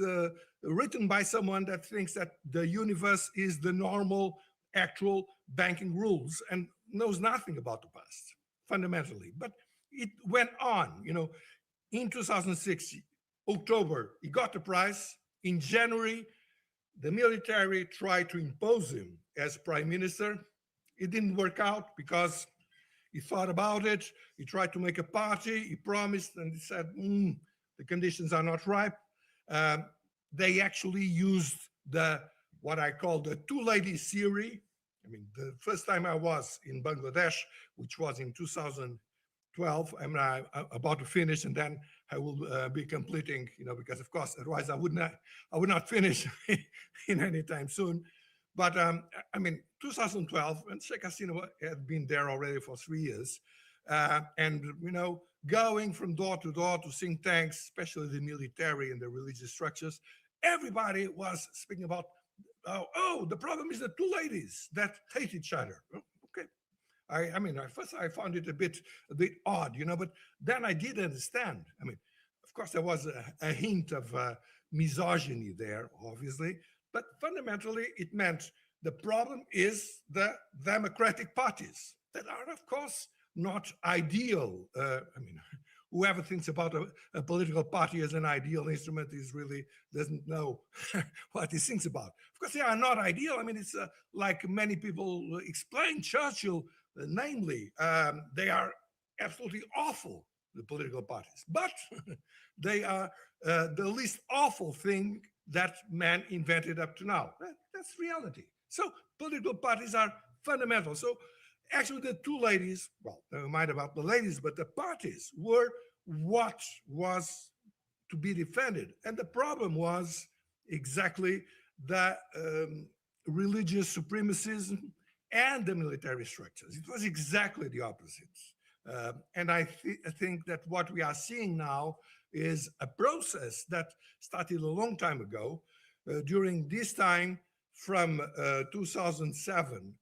written by someone that thinks that the universe is the normal, actual banking rules and knows nothing about the past, fundamentally. But it went on, you know. In 2006, October, he got the prize. In January, the military tried to impose him as prime minister. It didn't work out because he thought about it. He tried to make a party. He promised, and he said, the conditions are not ripe. They actually used what I call the two ladies theory. I mean, the first time I was in Bangladesh, which was in 2012, I'm about to finish, and then I will be completing, you know, because of course, otherwise I would not finish in any time soon. But I mean, 2012, and Sheikh Hasina had been there already for 3 years, and you know, going from door to think tanks, especially the military and the religious structures, everybody was speaking about, oh, the problem is the two ladies that hate each other. Okay, I mean, at first I found it a bit odd, you know, but then I did understand. I mean, of course, there was a hint of misogyny there, obviously, but fundamentally it meant the problem is the democratic parties that are, of course, not ideal. I mean, whoever thinks about a political party as an ideal instrument is really doesn't know what he thinks about. Of course, they are not ideal. I mean, it's like many people explain, Churchill, namely, they are absolutely awful, the political parties, but they are the least awful thing that man invented up to now. That's reality. So political parties are fundamental. So actually the two ladies, well, never mind about the ladies, but the parties were what was to be defended. And the problem was exactly the religious supremacism and the military structures. It was exactly the opposites. And I think that what we are seeing now is a process that started a long time ago. During this time, from 2007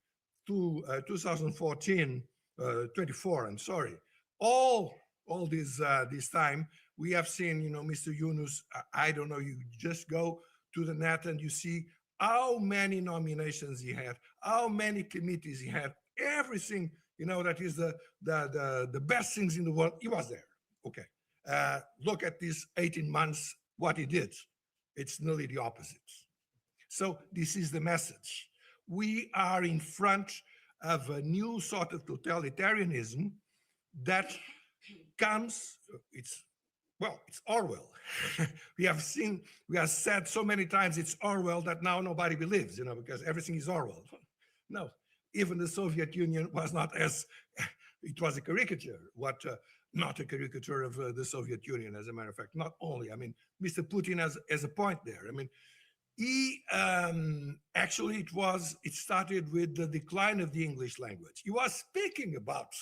to 2014, 24, I'm sorry, all this time, we have seen, you know, Mr. Yunus, I don't know, you just go to the net and you see how many nominations he had, how many committees he had, everything you know, that is the best things in the world. He was there. Okay. Look at these 18 months, what he did. It's nearly the opposite. So this is the message. We are in front of a new sort of totalitarianism that comes, it's Orwell. we have said so many times it's Orwell that now nobody believes, you know, because everything is Orwell. No, even the Soviet Union was not as, it was a caricature, not a caricature of the Soviet Union, as a matter of fact. Not only, I mean, Mr. Putin has a point there. I mean, he actually it started with the decline of the English language. He was speaking about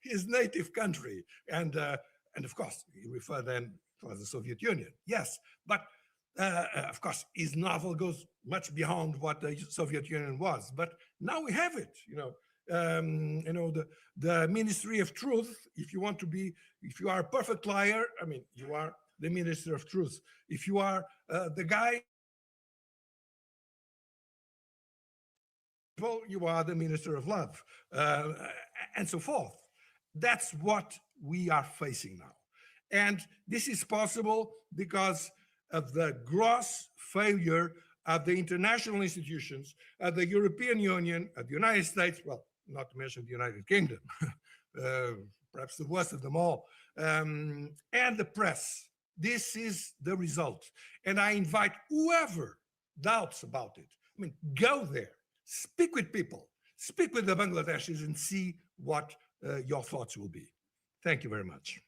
his native country, and of course he referred then to the Soviet Union. Yes, but of course his novel goes much beyond what the Soviet Union was. But now we have it. You know, the Ministry of Truth. If you are a perfect liar, I mean, you are the Minister of Truth. If you are the guy, you are the Minister of Love, and so forth. That's what we are facing now. And this is possible because of the gross failure of the international institutions, of the European Union, of the United States, well, not to mention the United Kingdom, perhaps the worst of them all, and the press. This is the result. And I invite whoever doubts about it, I mean, go there. Speak with people, speak with the Bangladeshis and see what your thoughts will be. Thank you very much.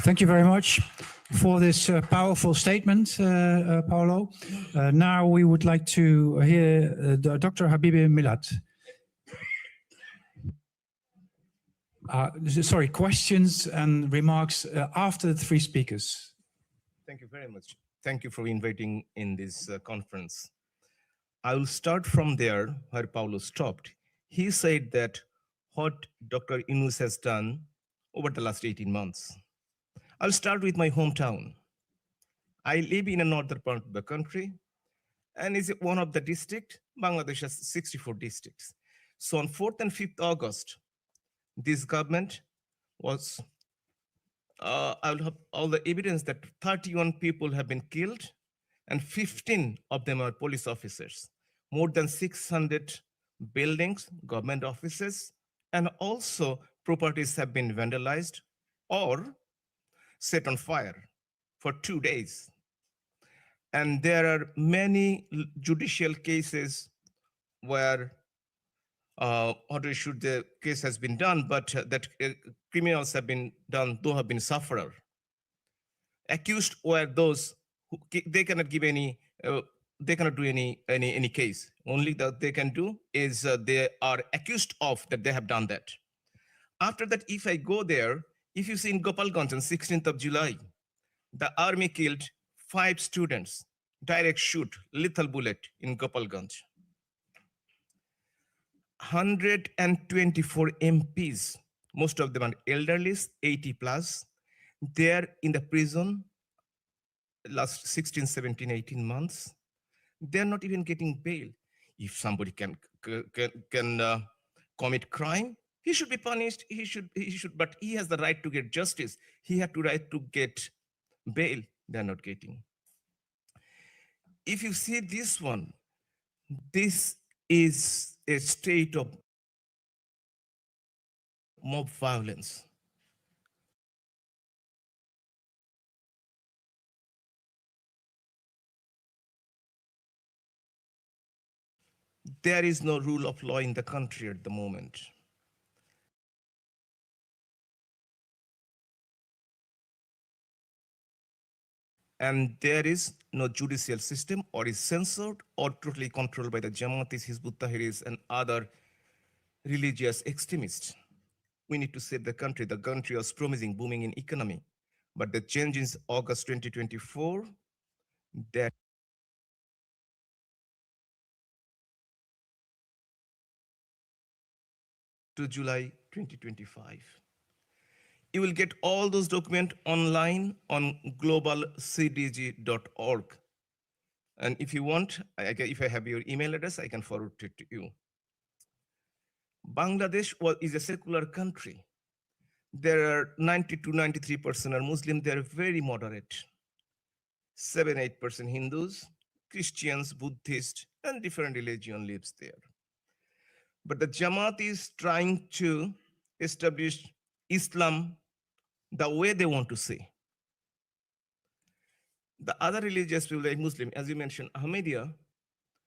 Thank you very much for this powerful statement, Paolo. Now we would like to hear Dr. Habibi Milat. Sorry, questions and remarks after the three speakers. Thank you very much. Thank you for inviting in this conference. I will start from there where Paulo stopped. He said that what Dr. Yunus has done over the last 18 months. I'll start with my hometown. I live in a northern part of the country, and is one of the districts. Bangladesh has 64 districts. So on 4th and 5th August, this government was, I will have all the evidence that 31 people have been killed, and 15 of them are police officers. More than 600 buildings, government offices, and also properties have been vandalized or set on fire for 2 days. And there are many judicial cases where the case has been done, but that criminals have been done, though have been sufferer. Accused were those who they cannot give any, they cannot do any case. Only that they can do is they are accused of that they have done that. After that, if I go there, if you see in Gopalganj on 16th of July, the army killed 5 students, direct shoot, lethal bullet in Gopalganj. 124 MPs, most of them are elderly, 80 plus. They're in the prison last 16, 17, 18 months. They're not even getting bail. If somebody can commit crime, he should be punished. He should, but he has the right to get justice. He had the right to get bail. They're not getting. If you see this one, this is a state of mob violence. There is no rule of law in the country at the moment. And there is no judicial system, or is censored or totally controlled by the Jamatis, Hizbut Tahrirs, and other religious extremists. We need to save the country. The country was promising booming in economy, but the change in August 2024, that to July 2025. You will get all those documents online on globalcdg.org. And if you want, if I have your email address, I can forward it to you. Bangladesh is a secular country. There are 90 to 93% are Muslim. They're very moderate. 7-8% Hindus, Christians, Buddhists, and different religion lives there. But the Jamaat is trying to establish Islam the way they want to say. The other religious people like Muslim, as you mentioned, Ahmadiyya,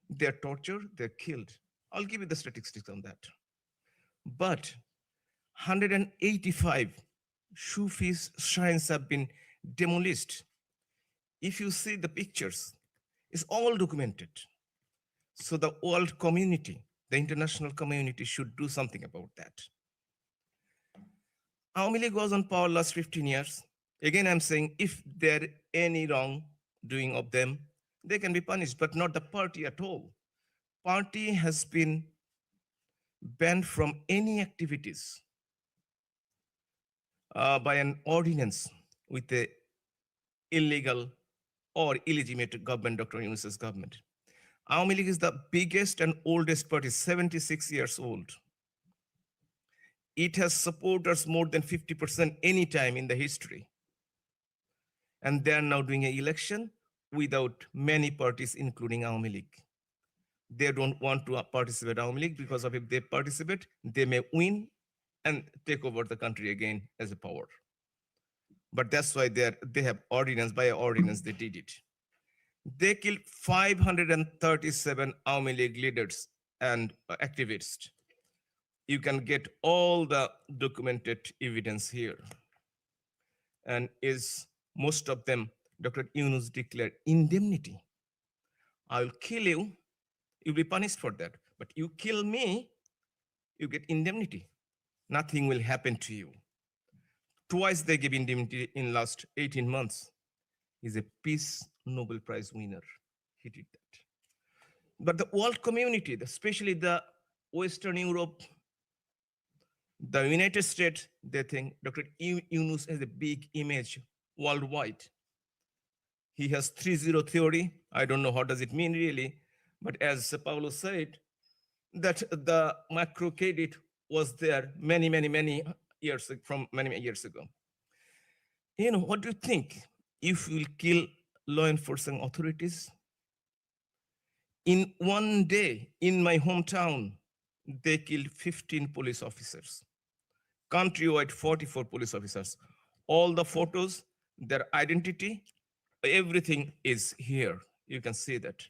they're tortured, they're killed. I'll give you the statistics on that. But 185 Sufi shrines have been demolished. If you see the pictures, it's all documented. So the world community, the international community should do something about that. Awami League was on power last 15 years. Again, I'm saying if there any wrongdoing of them, they can be punished, but not the party at all. Party has been banned from any activities by an ordinance with the illegal or illegitimate government, Dr. Yunus's government. Awami League is the biggest and oldest party, 76 years old. It has supporters more than 50% any time in the history. And they are now doing an election without many parties, including Awami League. They don't want to participate in Awami League because if they participate, they may win and take over the country again as a power. But that's why they have ordinance, by ordinance they did it. They killed 537 Awami League leaders and activists. You can get all the documented evidence here. And is most of them, Dr. Yunus declared indemnity. I'll kill you, you'll be punished for that. But you kill me, you get indemnity. Nothing will happen to you. Twice they gave indemnity in last 18 months. He's a Peace Nobel Prize winner. He did that. But the world community, especially the Western Europe, the United States, they think Dr. Yunus has a big image worldwide. He has 3-0 theory. I don't know what does it mean really, but as Paulo said, that the microcredit was there many years ago. You know, what do you think if you will kill law enforcement authorities? In one day, in my hometown, they killed 15 police officers. Countrywide, 44 police officers. All the photos, their identity, everything is here. You can see that.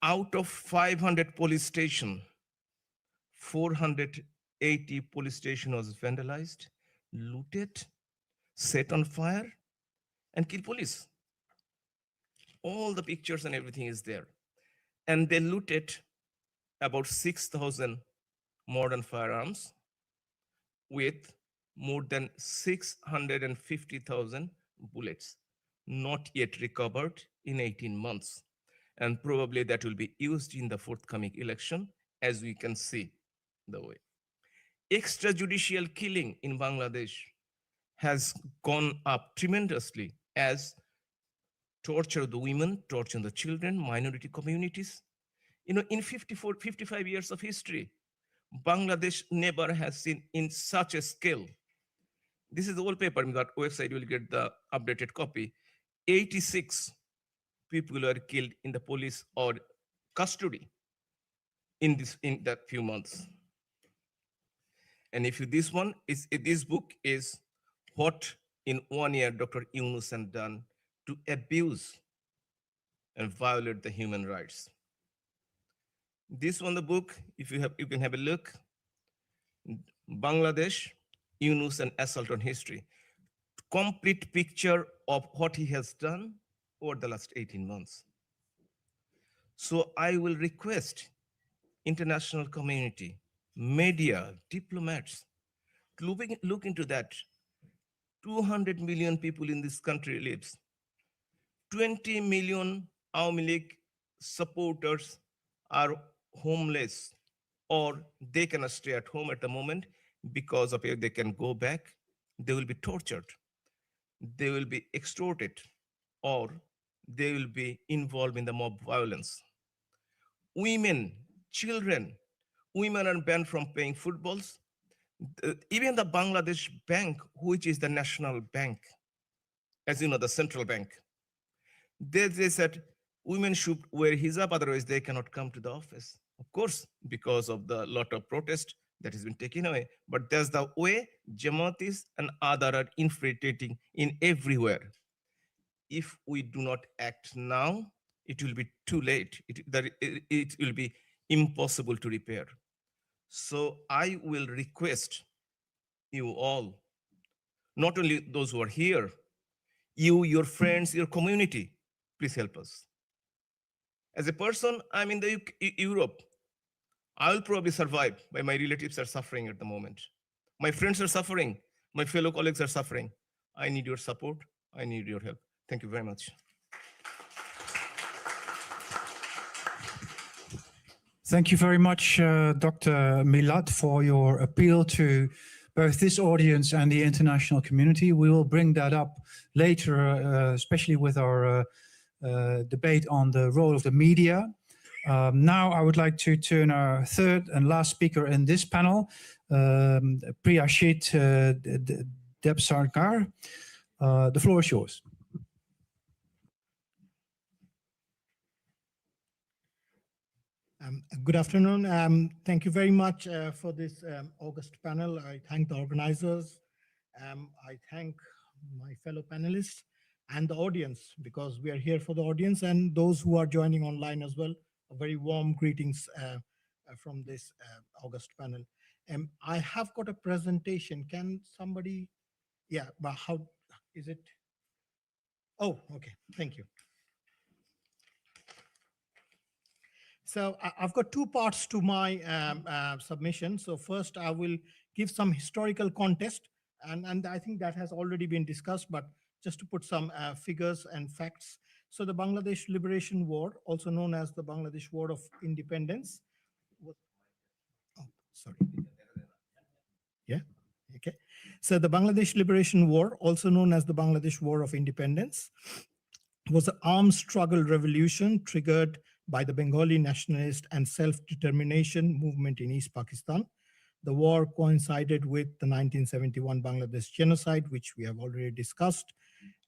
Out of 500 police stations, 480 police station was vandalized, looted, set on fire, and killed police. All the pictures and everything is there. And they looted about 6,000 modern firearms with more than 650,000 bullets, not yet recovered in 18 months. And probably that will be used in the forthcoming election, as we can see the way. Extrajudicial killing in Bangladesh has gone up tremendously as torture of the women, torture of the children, minority communities. You know, in 55 years of history, Bangladesh never has seen in such a scale. This is the wallpaper. In that website, you will get the updated copy. 86 people were killed in the police or custody in that few months. And if you, this book is what in 1 year Dr. Yunus has done to abuse and violate the human rights. This one, the book, if you can have a look. Bangladesh, Yunus and Assault on History. Complete picture of what he has done over the last 18 months. So I will request international community, media, diplomats, look into that. 200 million people in this country lives. 20 million Awami League supporters are homeless, or they cannot stay at home at the moment because of if they can go back, they will be tortured, they will be extorted, or they will be involved in the mob violence. Women, children, Women are banned from paying footballs. Even the Bangladesh Bank, which is the national bank, as you know, the central bank, they said women should wear hijab, otherwise they cannot come to the office. Of course, because of the lot of protest that has been taken away. But that's the way Jamaatis and other are infiltrating in everywhere. If we do not act now, it will be too late. It will be impossible to repair. So I will request you all, not only those who are here, you, your friends, your community, please help us. As a person, I'm in the Europe. I will probably survive, but my relatives are suffering at the moment. My friends are suffering. My fellow colleagues are suffering. I need your support. I need your help. Thank you very much. Thank you very much, Dr. Milad, for your appeal to both this audience and the international community. We will bring that up later, especially with our debate on the role of the media. Now I would like to turn our third and last speaker in this panel, Priyashit Debsarkar. The floor is yours. Good afternoon. Thank you very much for this August panel. I thank the organizers. I thank my fellow panelists and the audience, because we are here for the audience, and those who are joining online as well. A very warm greetings from this August panel. I have got a presentation. Can somebody, yeah, but how is it? Oh, okay, thank you. So I've got two parts to my submission. So first, I will give some historical context, and I think that has already been discussed, but just to put some figures and facts. So the Bangladesh Liberation War, also known as the Bangladesh War of Independence. Oh, sorry. Yeah, okay. So the Bangladesh Liberation War, also known as the Bangladesh War of Independence, was an armed struggle revolution triggered by the Bengali nationalist and self-determination movement in East Pakistan. The war coincided with the 1971 Bangladesh genocide, which we have already discussed,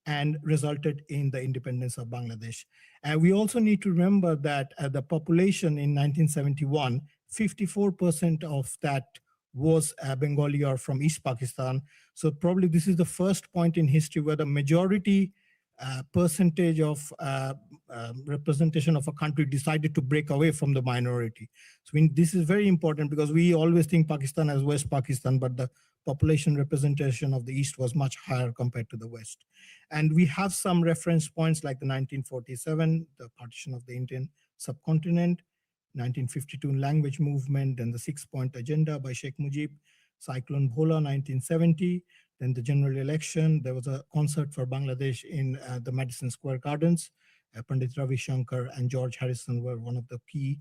and resulted in the independence of Bangladesh. And we also need to remember that the population in 1971, 54% of that was Bengali or from East Pakistan. So probably this is the first point in history where the majority percentage of representation of a country decided to break away from the minority. So this is very important, because we always think Pakistan as West Pakistan, but the population representation of the East was much higher compared to the West. And we have some reference points like the 1947, the partition of the Indian subcontinent, 1952 language movement, and the 6-point agenda by Sheikh Mujib, Cyclone Bhola 1970, then the general election. There was a concert for Bangladesh in the Madison Square Gardens. Pandit Ravi Shankar and George Harrison were one of the key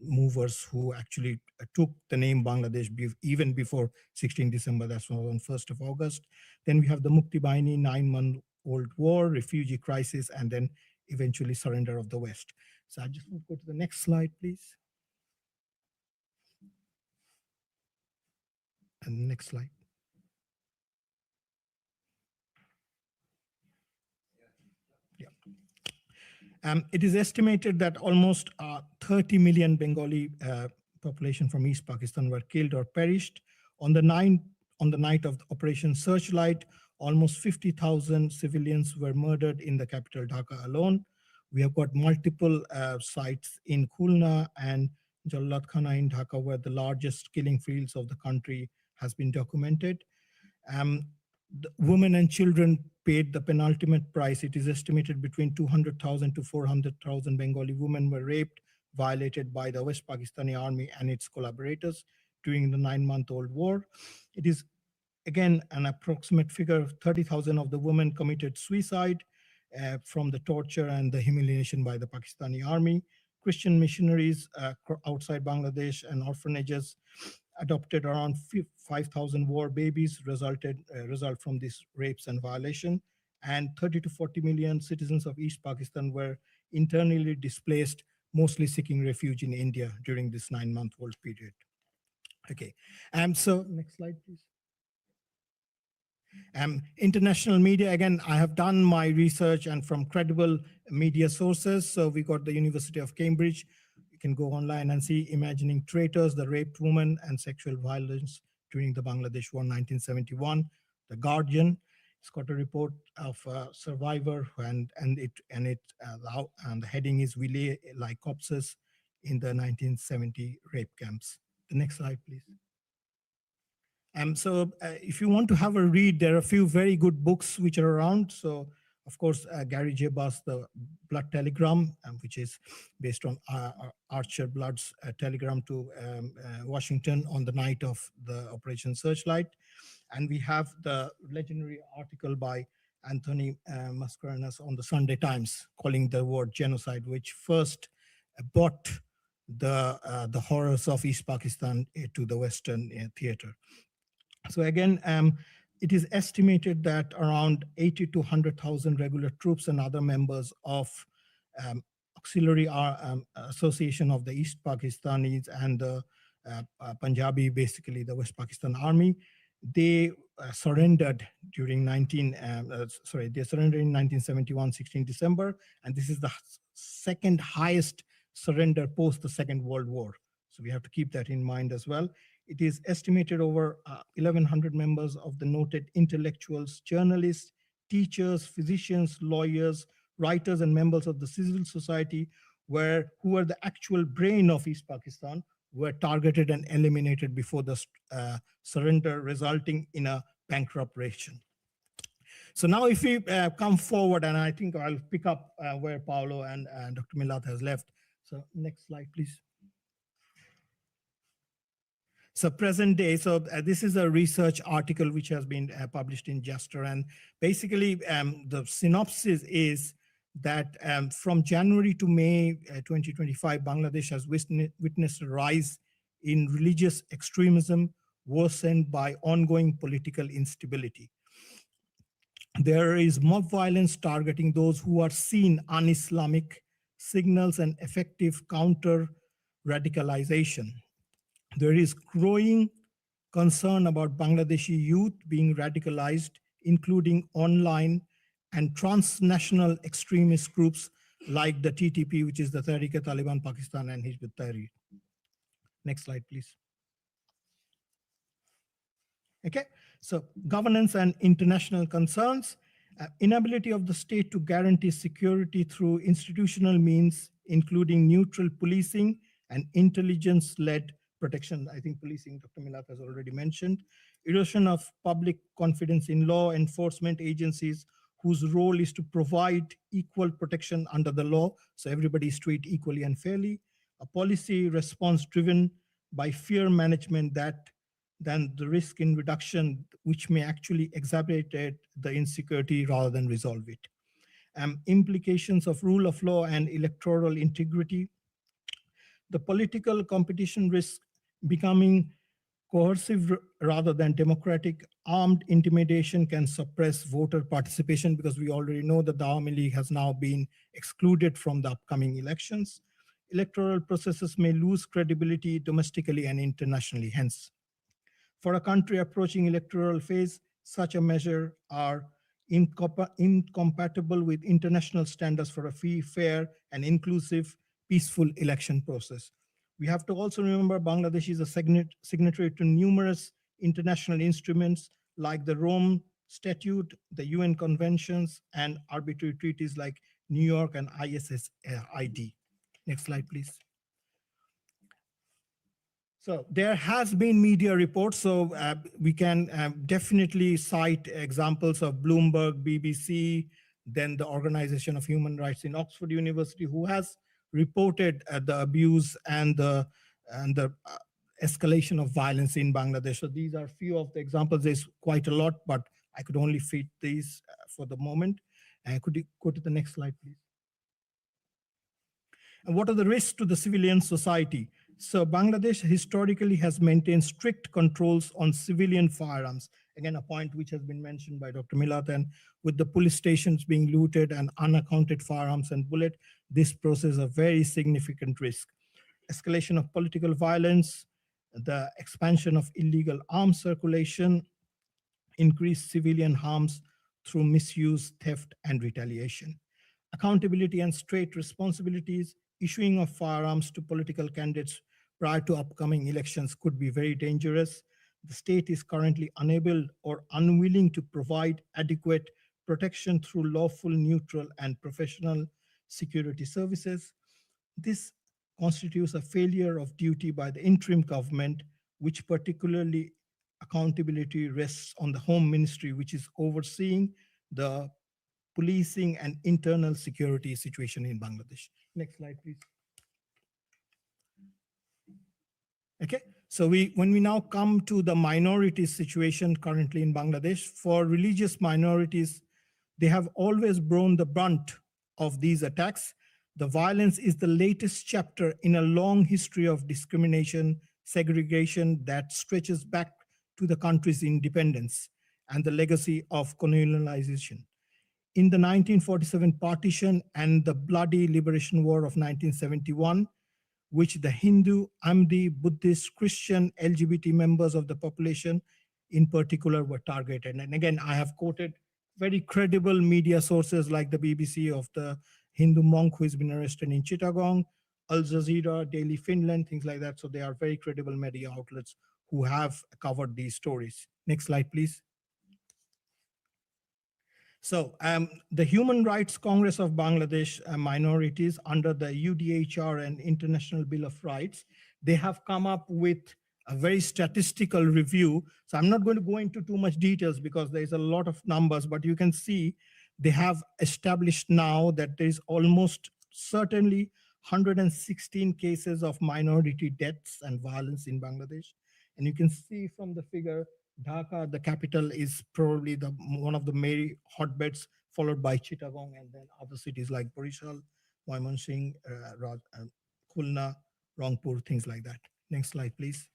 movers who actually took the name Bangladesh even before 16 December, that's on 1st of August. Then we have the Mukti Bahini 9-month-old war, refugee crisis, and then eventually surrender of the West. So I just want to go to the next slide, please. And next slide. It is estimated that almost 30 million Bengali population from East Pakistan were killed or perished. On the night of Operation Searchlight, almost 50,000 civilians were murdered in the capital Dhaka alone. We have got multiple sites in Khulna and Jallat Khana in Dhaka, where the largest killing fields of the country has been documented. The women and children paid the penultimate price. It is estimated between 200,000 to 400,000 Bengali women were raped, violated by the West Pakistani army and its collaborators during the 9-month-old war. It is, again, an approximate figure of 30,000 of the women committed suicide from the torture and the humiliation by the Pakistani army. Christian missionaries outside Bangladesh and orphanages adopted around 5,000 war babies result from these rapes and violation, and 30 to 40 million citizens of East Pakistan were internally displaced mostly seeking refuge in India during this 9-month-old period. Okay, so next slide, please. International media, again, I have done my research and from credible media sources. So we got the University of Cambridge. You can go online and see Imagining Traitors, the Raped Woman and Sexual Violence during the Bangladesh War 1971. The Guardian, it's got a report of a survivor and the heading is "We Lay Like Corpses in the 1970 Rape Camps." The next slide, please. So if you want to have a read, there are a few very good books which are around. So of course, Gary J. Bass, The Blood Telegram, which is based on Archer Blood's telegram to Washington on the night of the Operation Searchlight. And we have the legendary article by Anthony Mascarenhas on the Sunday Times calling the word genocide, which first brought the horrors of East Pakistan to the Western theater. So again, it is estimated that around 80 to 100,000 regular troops and other members of Auxiliary Association of the East Pakistanis and the Punjabi, basically the West Pakistan Army, they surrendered during they surrendered in 1971, 16 December, and this is the second highest surrender post the Second World War. So we have to keep that in mind as well. It is estimated over 1,100 members of the noted intellectuals, journalists, teachers, physicians, lawyers, writers, and members of the civil society who were the actual brain of East Pakistan were targeted and eliminated before the surrender, resulting in a bankrupt nation. So now if we come forward, and I think I'll pick up where Paolo and Dr. Milad has left. So next slide, please. So present day, so this is a research article which has been published in Juster, and basically the synopsis is that from January to May 2025, Bangladesh has witnessed a rise in religious extremism worsened by ongoing political instability. There is mob violence targeting those who are seen un-Islamic, signals an effective counter radicalization. There is growing concern about Bangladeshi youth being radicalized, including online and transnational extremist groups like the TTP, which is the Tehrik-e-Taliban Pakistan, and Hizb ut-Tahrir. Next slide, please. Okay, so governance and international concerns. Inability of the state to guarantee security through institutional means, including neutral policing and intelligence-led protection. I think policing, Dr. Milad has already mentioned. Erosion of public confidence in law enforcement agencies whose role is to provide equal protection under the law, so everybody is treated equally and fairly. A policy response driven by fear management than the risk in reduction, which may actually exacerbate the insecurity rather than resolve it. Implications of rule of law and electoral integrity. The political competition risk becoming coercive rather than democratic. Armed intimidation can suppress voter participation, because we already know that the Awami League has now been excluded from the upcoming elections. Electoral processes may lose credibility domestically and internationally. Hence, for a country approaching electoral phase, such a measure are incompatible with international standards for a free, fair, and inclusive, peaceful election process. We have to also remember Bangladesh is a signatory to numerous international instruments like the Rome Statute, the UN conventions, and arbitrary treaties like New York and ISSID. Next slide, please. So there has been media reports, so we can definitely cite examples of Bloomberg, BBC, then the Organization of Human Rights in Oxford University, who has reported the abuse and the escalation of violence in Bangladesh. So these are few of the examples. There's quite a lot, but I could only fit these for the moment. Could you go to the next slide, please? And what are the risks to the civilian society? So Bangladesh historically has maintained strict controls on civilian firearms. Again, a point which has been mentioned by Dr. Milat, and with the police stations being looted and unaccounted firearms and bullet, this poses a very significant risk. Escalation of political violence, the expansion of illegal arms circulation, increased civilian harms through misuse, theft, and retaliation. Accountability and state responsibilities, issuing of firearms to political candidates prior to upcoming elections could be very dangerous. The state is currently unable or unwilling to provide adequate protection through lawful, neutral, and professional security services. This constitutes a failure of duty by the interim government, which particularly accountability rests on the Home Ministry, which is overseeing the policing and internal security situation in Bangladesh. Next slide, please. Okay, so when we now come to the minorities situation currently in Bangladesh, for religious minorities, they have always borne the brunt of these attacks. The violence is the latest chapter in a long history of discrimination, segregation that stretches back to the country's independence and the legacy of colonialization. In the 1947 partition and the bloody liberation war of 1971, which the Hindu, Ahmadi, Buddhist, Christian, LGBT members of the population in particular were targeted. And again, I have quoted very credible media sources like the BBC of the Hindu monk who has been arrested in Chittagong, Al Jazeera, Daily Finland, things like that. So they are very credible media outlets who have covered these stories. Next slide, please. So the Human Rights Congress of Bangladesh minorities under the UDHR and International Bill of Rights, they have come up with a very statistical review. So I'm not going to go into too much details because there's a lot of numbers, but you can see they have established now that there is almost certainly 116 cases of minority deaths and violence in Bangladesh. And you can see from the figure, Dhaka, the capital, is probably one of the main hotbeds, followed by Chittagong, and then other cities like Borishal, Mymensingh, Khulna, Rangpur, things like that. Next slide, please.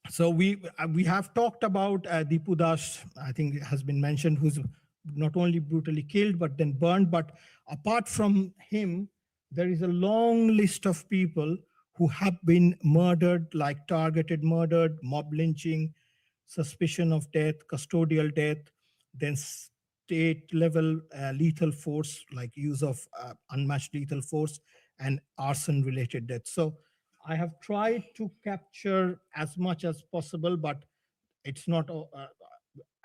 So we have talked about Dipu Das, I think it has been mentioned, who's not only brutally killed, but then burned. But apart from him, there is a long list of people who have been murdered, like targeted murdered, mob lynching, suspicion of death, custodial death, then state level lethal force, like use of unmatched lethal force, and arson related death. So I have tried to capture as much as possible, but it's not,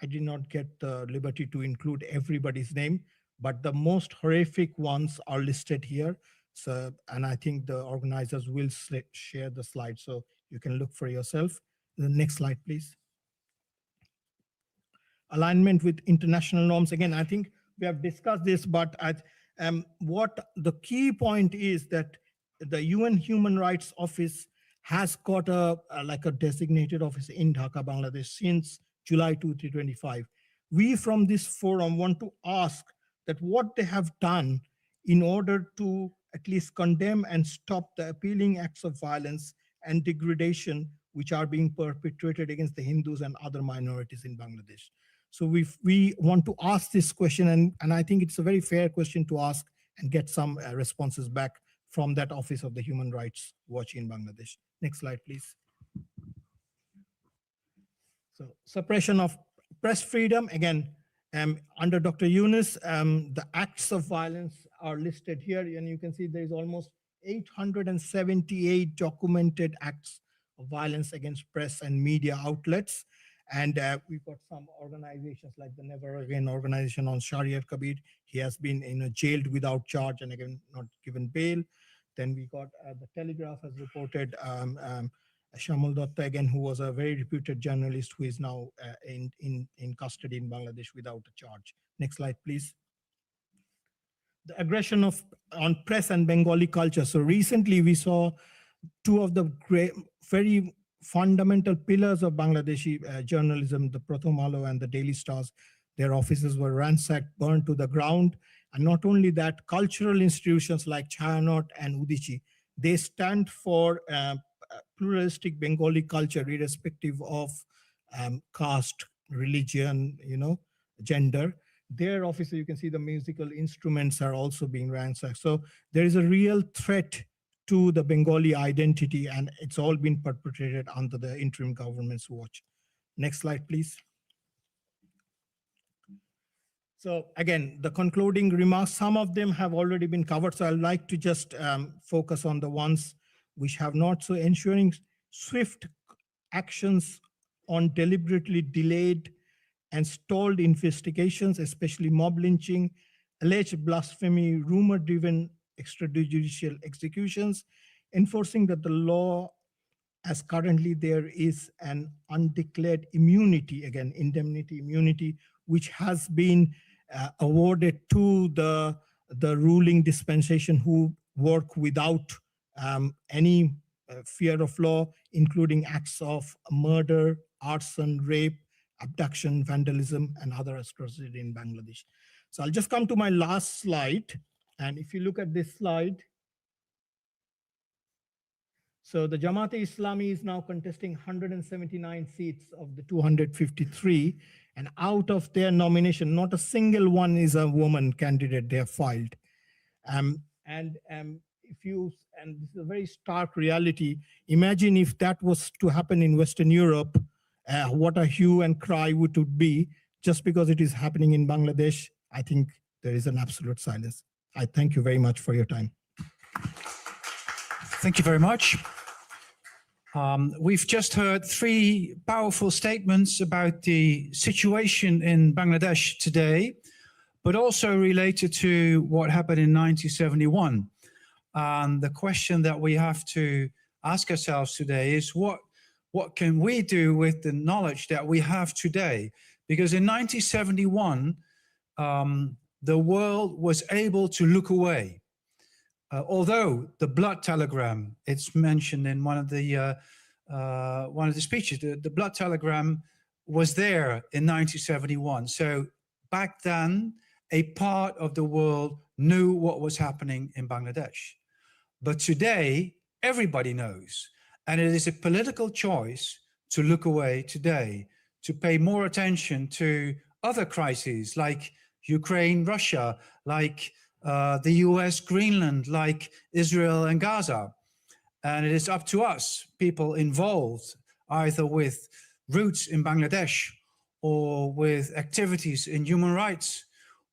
I did not get the liberty to include everybody's name, but the most horrific ones are listed here. So, and I think the organizers will share the slide so you can look for yourself. The next slide, please. Alignment with international norms. Again, I think we have discussed this, but what the key point is that the UN Human Rights Office has got like a designated office in Dhaka, Bangladesh since July 2025. We from this forum want to ask that what they have done in order to at least condemn and stop the appalling acts of violence and degradation which are being perpetrated against the Hindus and other minorities in Bangladesh. So we want to ask this question, and I think it's a very fair question to ask and get some responses back from that Office of the Human Rights Watch in Bangladesh. Next slide, please. So suppression of press freedom, again, under Dr. Yunus, the acts of violence are listed here, and you can see there is almost 878 documented acts of violence against press and media outlets. And we've got some organizations like the Never Again organization on Shariar Kabir. He has been jailed without charge and again not given bail. Then we got the Telegraph has reported Shamul Datta again, who was a very reputed journalist who is now in custody in Bangladesh without a charge. Next slide, please. The aggression on press and Bengali culture. So recently we saw two of the very fundamental pillars of Bangladeshi journalism, the Pratham Alo and the Daily Stars. Their offices were ransacked, burned to the ground. And not only that, cultural institutions like Chayanot and Udichi, they stand for pluralistic Bengali culture, irrespective of caste, religion, gender. There, obviously, you can see the musical instruments are also being ransacked. So there is a real threat to the Bengali identity, and it's all been perpetrated under the interim government's watch. Next slide, please. So again, the concluding remarks, some of them have already been covered. So I'd like to just focus on the ones which have not. So ensuring swift actions on deliberately delayed and stalled investigations, especially mob lynching, alleged blasphemy, rumor-driven extrajudicial executions, enforcing that the law as currently there is an undeclared immunity, again, indemnity immunity, which has been awarded to the ruling dispensation who work without any fear of law, including acts of murder, arson, rape, abduction, vandalism, and other atrocities in Bangladesh. So I'll just come to my last slide. And if you look at this slide, so the Jamaat-e-Islami is now contesting 179 seats of the 253. And out of their nomination, not a single one is a woman candidate they have filed. And this is a very stark reality. Imagine if that was to happen in Western Europe, what a hue and cry would be. Just because it is happening in Bangladesh, I think there is an absolute silence. I thank you very much for your time. Thank you very much. We've just heard three powerful statements about the situation in Bangladesh today, but also related to what happened in 1971. And the question that we have to ask ourselves today is what can we do with the knowledge that we have today? Because in 1971, the world was able to look away. Although the blood telegram, it's mentioned in one of the speeches, the blood telegram was there in 1971. So back then, a part of the world knew what was happening in Bangladesh. But today, everybody knows. And it is a political choice to look away today, to pay more attention to other crises like Ukraine, Russia, like the US, Greenland, like Israel and Gaza. And it is up to us, people involved, either with roots in Bangladesh or with activities in human rights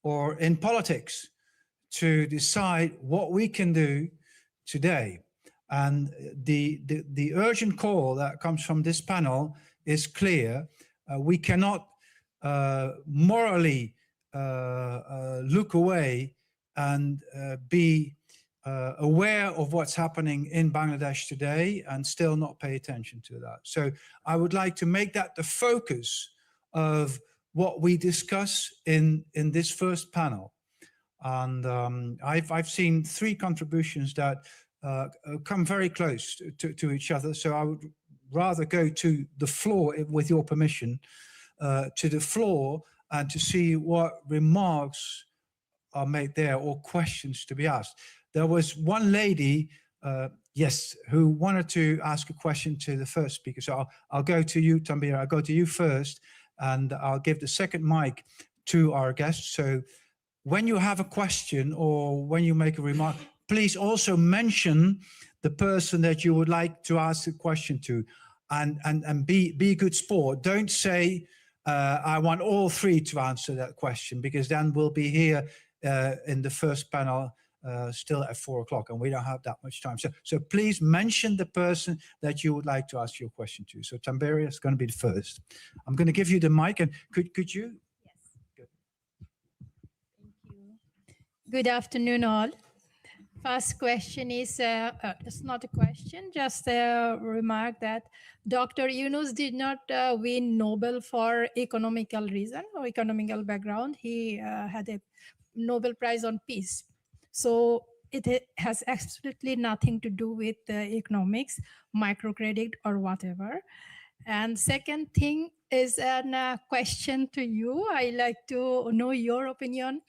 or in politics, to decide what we can do today. And the urgent call that comes from this panel is clear. We cannot morally look away and be aware of what's happening in Bangladesh today and still not pay attention to that. So I would like to make that the focus of what we discuss in this first panel. And I've seen three contributions that come very close to each other. So I would rather go to the floor, with your permission, to the floor and to see what remarks are made there or questions to be asked. There was one lady, who wanted to ask a question to the first speaker. So I'll go to you, Tambira. I'll go to you first, and I'll give the second mic to our guest. So when you have a question or when you make a remark, please also mention the person that you would like to ask the question to, and be a good sport. Don't say, I want all three to answer that question, because then we'll be here in the first panel still at 4 o'clock, and we don't have that much time. So please mention the person that you would like to ask your question to. So Tambira is going to be the first. I'm going to give you the mic, and could you? Yes. Good. Thank you. Good afternoon, all. First question is, it's not a question, just a remark that Dr. Yunus did not win Nobel for economical reason or economical background. He had a Nobel Prize on Peace. So it has absolutely nothing to do with economics, microcredit or whatever. And second thing is a question to you. I like to know your opinion.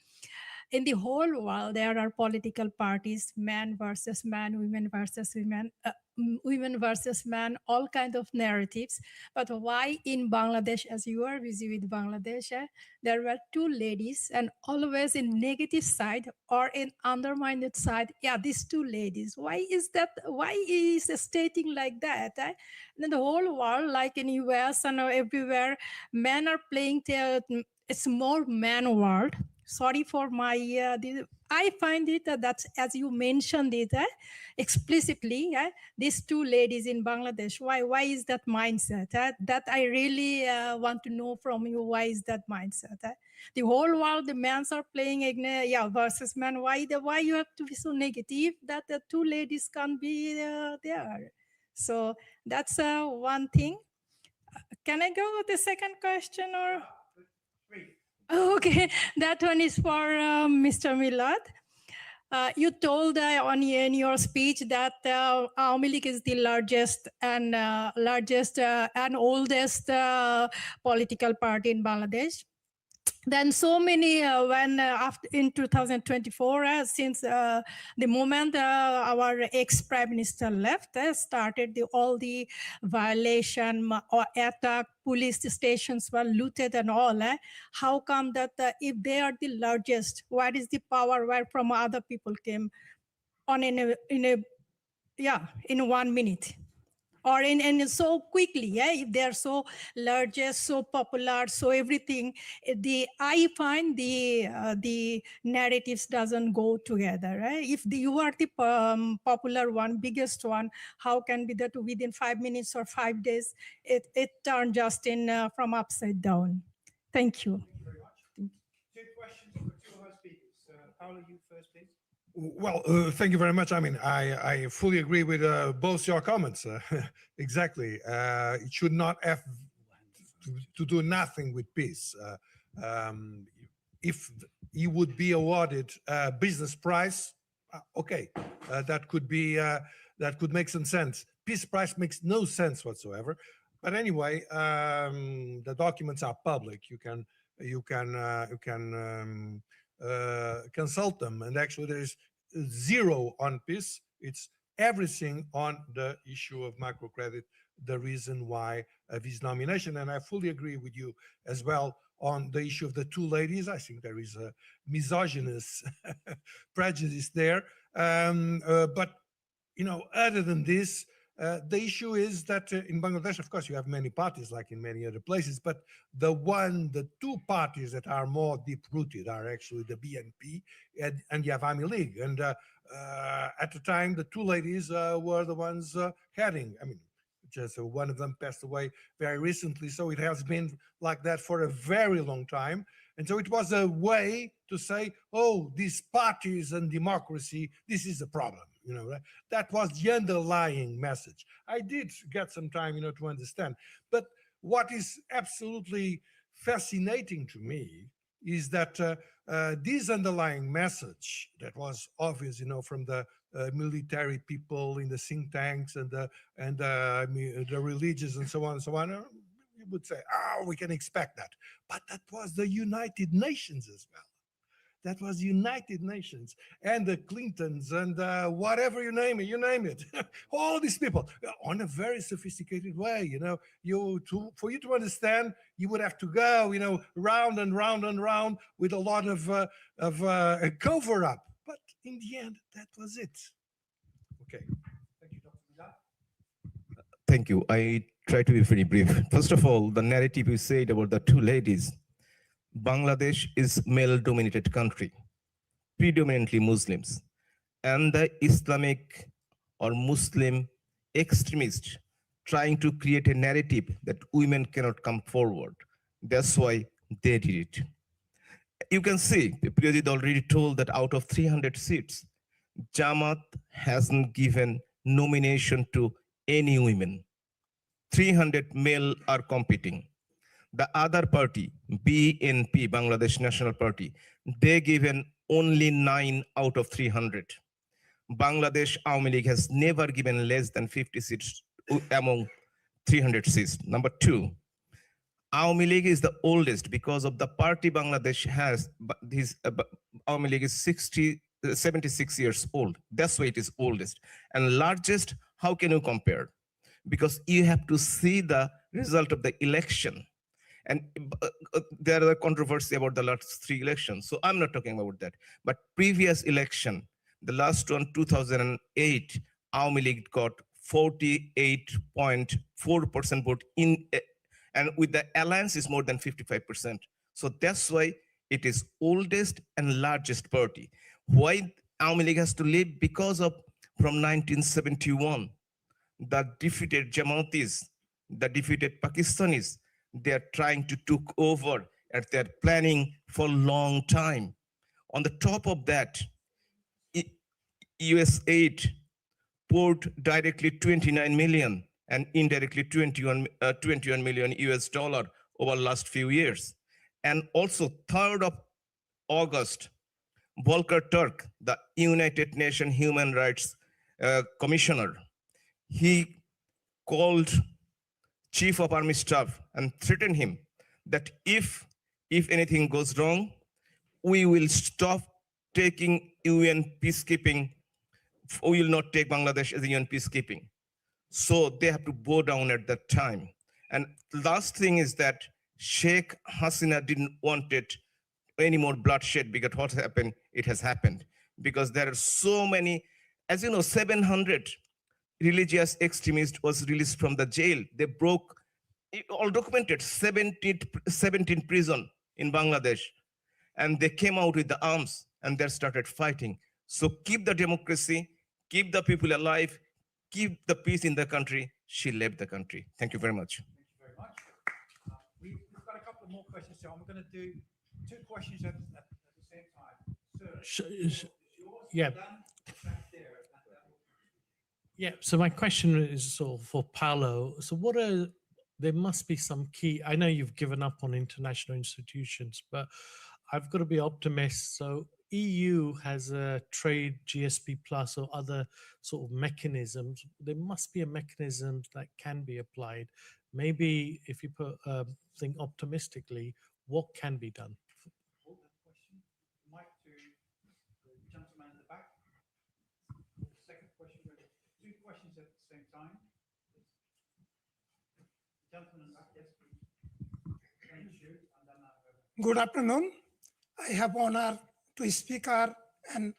In the whole world, there are political parties, man versus man, women versus women, women versus man, all kinds of narratives. But why in Bangladesh, as you are busy with Bangladesh, there were two ladies and always in negative side or in undermined side. Yeah, these two ladies. Why is that? Why is stating like that? In the whole world, like in US and everywhere, men are playing. It's more man world. Sorry for my. I find it that's as you mentioned it explicitly. These two ladies in Bangladesh. Why is that mindset? That I really want to know from you. Why is that mindset? The whole world, the men are playing versus men. Why you have to be so negative that the two ladies can't be there? So that's one thing. Can I go with the second question or? Okay, that one is for Mr. Milad. You told in your speech that Awami League is the largest and oldest political party in Bangladesh. Then so many after in 2024, since the moment our ex-prime minister left, started all the violation or attack, police stations were looted and all. How come that if they are the largest, what is the power where from other people came on in 1 minute? Or in so quickly, if they're so largest, so popular, so everything, I find the narratives doesn't go together. If you are the popular one, biggest one, how can be that within 5 minutes or 5 days, it turned just in from upside down? Thank you. Two questions for two of our speakers. Paolo, you first, please. Well, thank you very much. I mean, I fully agree with both your comments. Exactly. It should not have to do nothing with peace. If he would be awarded a business prize, okay, that could make some sense. Peace prize makes no sense whatsoever. But anyway, the documents are public. You can consult them, and actually there is zero on peace. It's everything on the issue of microcredit, the reason why of his nomination. And I fully agree with you as well on the issue of the two ladies. I think there is a misogynist prejudice there. But, you know, other than this, the issue is that in Bangladesh, of course, you have many parties like in many other places, but the two parties that are more deep-rooted are actually the BNP and the Awami League. And at the time, the two ladies were the ones heading. I mean, just one of them passed away very recently, so it has been like that for a very long time. And so it was a way to say, oh, these parties and democracy, this is the problem. You know, right? That was the underlying message. I did get some time, you know, to understand. But what is absolutely fascinating to me is that this underlying message that was obvious, you know, from the military people in the think tanks and the religious and so on, you would say, oh, we can expect that. But that was the United Nations as well. That was United Nations and the Clintons and whatever you name it, all these people on a very sophisticated way. You know, for you to understand, you would have to go, you know, round and round and round with a lot of a cover up. But in the end, that was it. Okay. Thank you, Dr. Milad. Thank you. I try to be very brief. First of all, the narrative you said about the two ladies. Bangladesh is male-dominated country, predominantly Muslims, and the Islamic or Muslim extremists trying to create a narrative that women cannot come forward. That's why they did it. You can see, Priyajit already told that out of 300 seats, Jamaat hasn't given nomination to any women. 300 male are competing. The other party, BNP, Bangladesh National Party, they given only 9 out of 300. Bangladesh Awami League has never given less than 50 seats among 300 seats. Number two, Awami League is the oldest because of the party Bangladesh has. Awami League is 76 years old. That's why it is oldest. And largest, how can you compare? Because you have to see the result of the election. And there are controversy about the last 3 elections. So I'm not talking about that. But previous election, the last one, 2008, Awami League got 48.4% vote and with the alliance is more than 55%. So that's why it is oldest and largest party. Why Awami League has to live? Because of from 1971, the defeated Jamaatis, the defeated Pakistanis, they're trying to take over and they're planning for a long time. On the top of that, US aid poured directly 29 million and indirectly 21 million US dollar over the last few years. And also 3rd of August, Volker Turk, the United Nations Human Rights Commissioner, he called Chief of Army Staff and threatened him that if anything goes wrong, we will stop taking UN peacekeeping. We will not take Bangladesh as a UN peacekeeping. So they have to bow down at that time. And last thing is that Sheikh Hasina didn't want it any more bloodshed because what happened, it has happened. Because there are so many, as you know, 700 religious extremists was released from the jail. They broke, all documented, 17 prison in Bangladesh. And they came out with the arms and they started fighting. So keep the democracy, keep the people alive, keep the peace in the country. She left the country. Thank you very much. Thank you very much. We've got a couple of more questions, so I'm going to do 2 questions at the same time. Sir, Yeah. Yeah, so my question is sort of for Paolo. So there must be some key, I know you've given up on international institutions, but I've got to be optimist. So EU has a trade GSP plus or other sort of mechanisms. There must be a mechanism that can be applied. Maybe if you think optimistically, what can be done? Mike to the gentleman in the back. Second question, 2 questions at the same time. Gentleman in the back, yes, please. Thank you. And then Good afternoon. I have honor to speaker and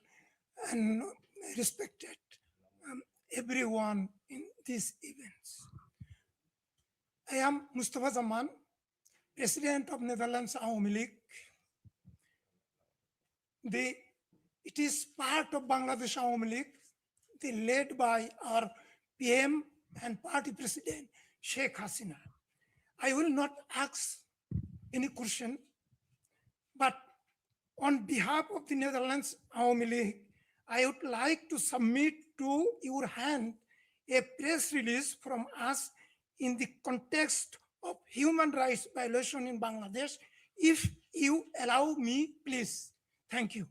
respected everyone in these events. I am Mustafa Zaman, President of Netherlands Awami League. It is part of Bangladesh Awami League, led by our PM and party president, Sheikh Hasina. I will not ask any question, but on behalf of the Netherlands Awami League, I would like to submit to your hand a press release from us in the context of human rights violation in Bangladesh. If you allow me, please. Thank you.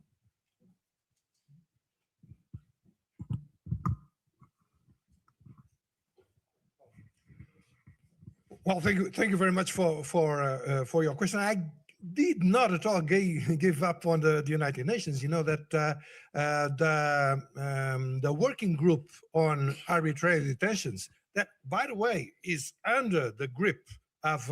Well, thank you very much for your question. I did not at all give up on the United Nations. You know that the working group on arbitrary detentions, that, by the way, is under the grip of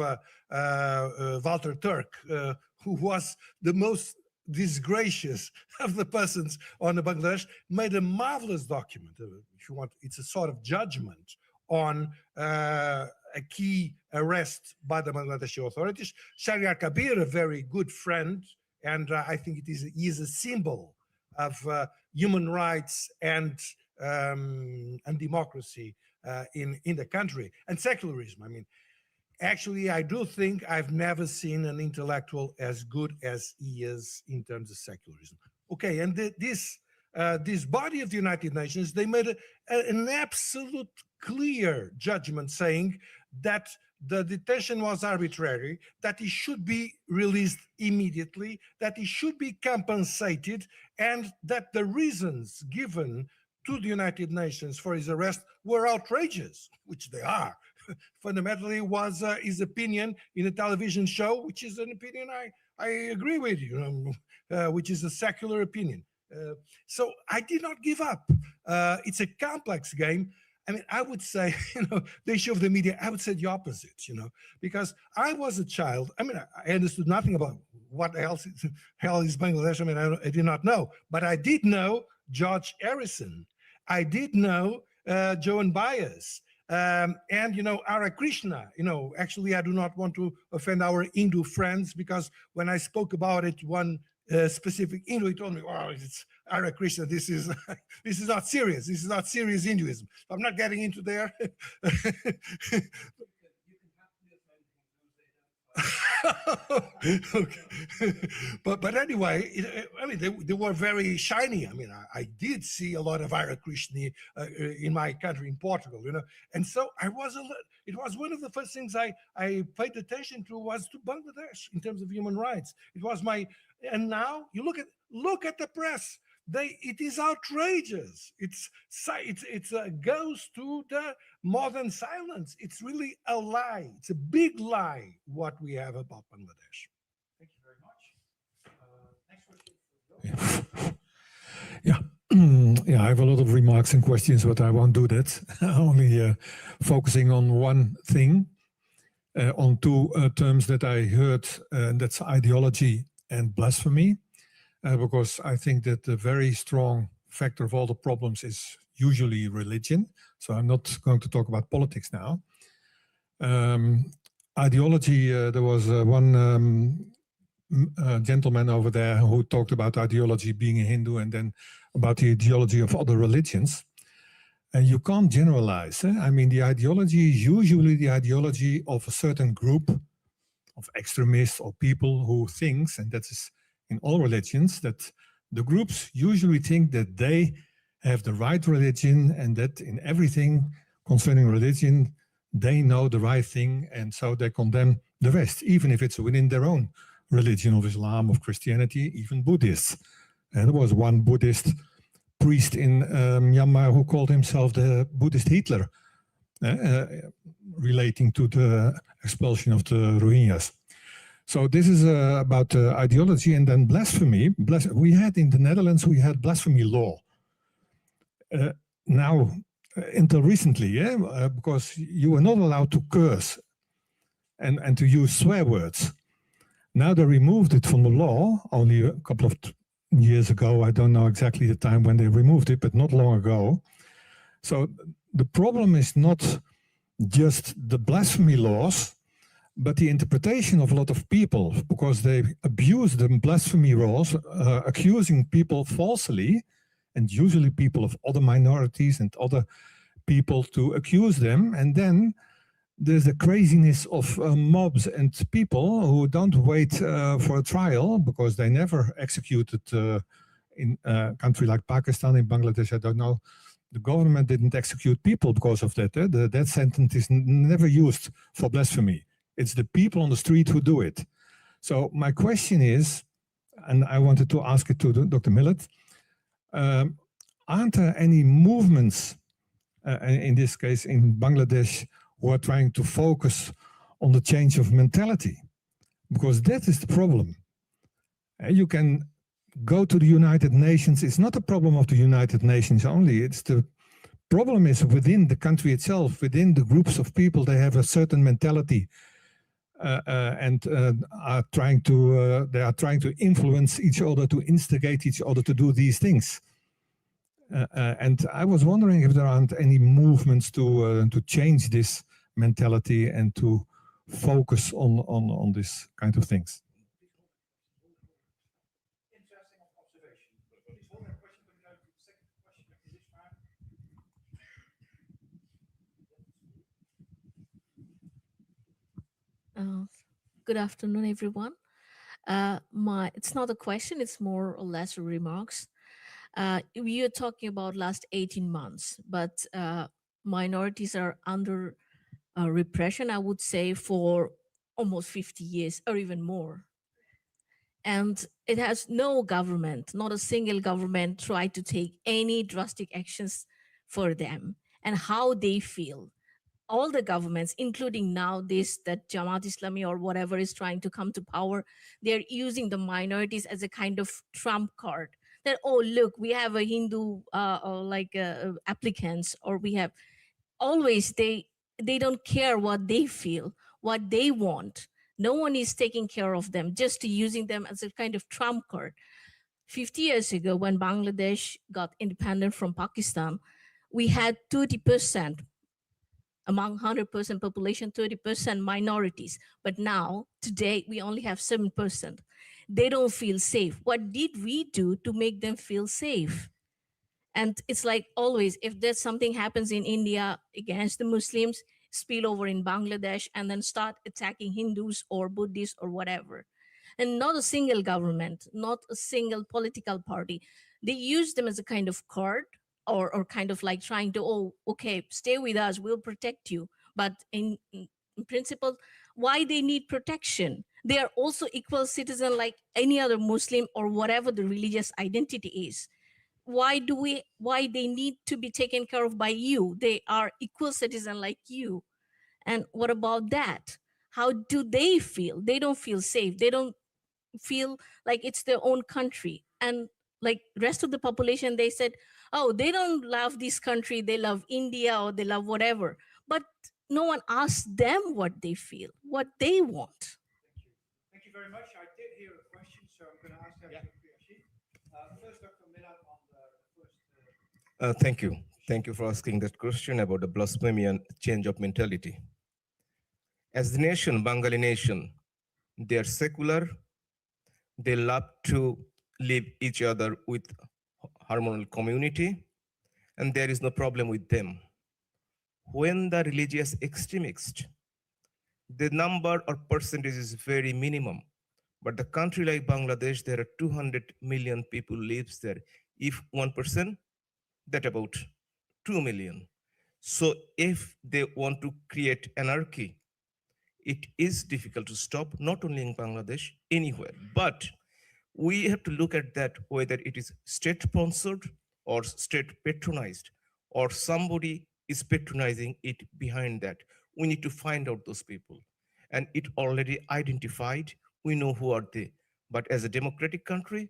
Walter Turk, who was the most disgracious of the persons on the Bangladesh, made a marvelous document. If you want, it's a sort of judgment on a key arrest by the Bangladeshi authorities. Shahriar Kabir, a very good friend, and I think he is a symbol of human rights and democracy in the country, and secularism. I mean, actually, I do think I've never seen an intellectual as good as he is in terms of secularism. Okay, and this body of the United Nations, they made an absolute clear judgment saying that the detention was arbitrary, that he should be released immediately, that he should be compensated, and that the reasons given to the United Nations for his arrest were outrageous, which they are. fundamentally was his opinion in a television show, which is an opinion I agree with, which is a secular opinion. So I did not give up. It's a complex game. I mean, I would say, the issue of the media, I would say the opposite, because I was a child. I mean, I understood nothing about what the hell is Bangladesh. I mean, I did not know, but I did know George Harrison. I did know Joan Baez. And, Ara Krishna, actually, I do not want to offend our Hindu friends, because when I spoke about it, one specific Hindu, he told me, "Wow, it's Hare Krishna. This is this is not serious. This is not serious Hinduism." I'm not getting into there. Okay. But anyway, I mean, they were very shiny. I mean, I did see a lot of Hare Krishna in my country, in Portugal, and so it was one of the first things I paid attention to was to Bangladesh in terms of human rights. It was and now you look at the press. It is outrageous. It goes to the modern silence. It's really a lie. It's a big lie what we have about Bangladesh. Thank you very much. Next question. Yeah. Yeah, I have a lot of remarks and questions, but I won't do that. Only focusing on one thing, on two terms that I heard, and that's ideology and blasphemy. Because I think that the very strong factor of all the problems is usually religion. So I'm not going to talk about politics now. Ideology, there was one gentleman over there who talked about ideology being a Hindu and then about the ideology of other religions. And you can't generalize. I mean, the ideology is usually the ideology of a certain group of extremists or people who thinks, and that is in all religions, that the groups usually think that they have the right religion and that in everything concerning religion, they know the right thing, and so they condemn the rest, even if it's within their own religion of Islam, of Christianity, even Buddhists. And there was one Buddhist priest in Myanmar who called himself the Buddhist Hitler, relating to the expulsion of the Rohingyas. So this is about ideology, and then blasphemy. We had in the Netherlands, we had blasphemy law. Now, until recently, because you were not allowed to curse and to use swear words. Now they removed it from the law only a couple of years ago. I don't know exactly the time when they removed it, but not long ago. So the problem is not just the blasphemy laws, but the interpretation of a lot of people, because they abuse the blasphemy laws, accusing people falsely, and usually people of other minorities and other people to accuse them. And then there's the craziness of mobs and people who don't wait for a trial, because they never executed in a country like Pakistan, in Bangladesh, I don't know. The government didn't execute people because of that. The death sentence is never used for blasphemy. It's the people on the street who do it. So my question is, and I wanted to ask it to Dr. Millet, aren't there any movements, in this case in Bangladesh, who are trying to focus on the change of mentality? Because that is the problem. You can go to the United Nations. It's not a problem of the United Nations only. It's the problem is within the country itself, within the groups of people. They have a certain mentality. And are trying to influence each other, to instigate each other to do these things. And I was wondering if there aren't any movements to change this mentality and to focus on this kind of things. Good afternoon, everyone. It's not a question, it's more or less remarks. We are talking about last 18 months, but minorities are under repression, I would say, for almost 50 years or even more. And it has no government, not a single government, tried to take any drastic actions for them and how they feel. all the governments, including now this, that Jamaat Islami or whatever is trying to come to power, they're using the minorities as a kind of trump card. That, oh, look, we have a Hindu applicants, or we have always, they don't care what they feel, what they want. No one is taking care of them, just using them as a kind of trump card. 50 years ago, when Bangladesh got independent from Pakistan, we had 30%, among 100% population, 30% minorities. But now, today, we only have 7%. They don't feel safe. What did we do to make them feel safe? And it's like always, if there's something happens in India against the Muslims, spill over in Bangladesh and then start attacking Hindus or Buddhists or whatever. And not a single government, not a single political party. They use them as a kind of card, or kind of like trying to, oh, okay, stay with us, we'll protect you. But in principle, why they need protection? They are also equal citizen like any other Muslim or whatever the religious identity is. Why they need to be taken care of by you? They are equal citizen like you. And what about that? How do they feel? They don't feel safe. They don't feel like it's their own country. And like rest of the population, they said, oh, they don't love this country, they love India, or they love whatever. But no one asks them what they feel, what they want. Thank you very much. I did hear a question, so I'm going to ask that to Priyashi. First, Dr. Milad on the first. Thank you. Thank you for asking that question about the blasphemy and change of mentality. As the nation, Bengali nation, they are secular. They love to live each other with harmonious community, and there is no problem with them. When the religious extremists, the number or percentage is very minimum, but the country like Bangladesh, there are 200 million people lives there. If 1%, that about 2 million. So if they want to create anarchy, it is difficult to stop, not only in Bangladesh, anywhere. But we have to look at that, whether it is state sponsored or state patronized, or somebody is patronizing it behind that. We need to find out those people. And it already identified, we know who are they. But as a democratic country,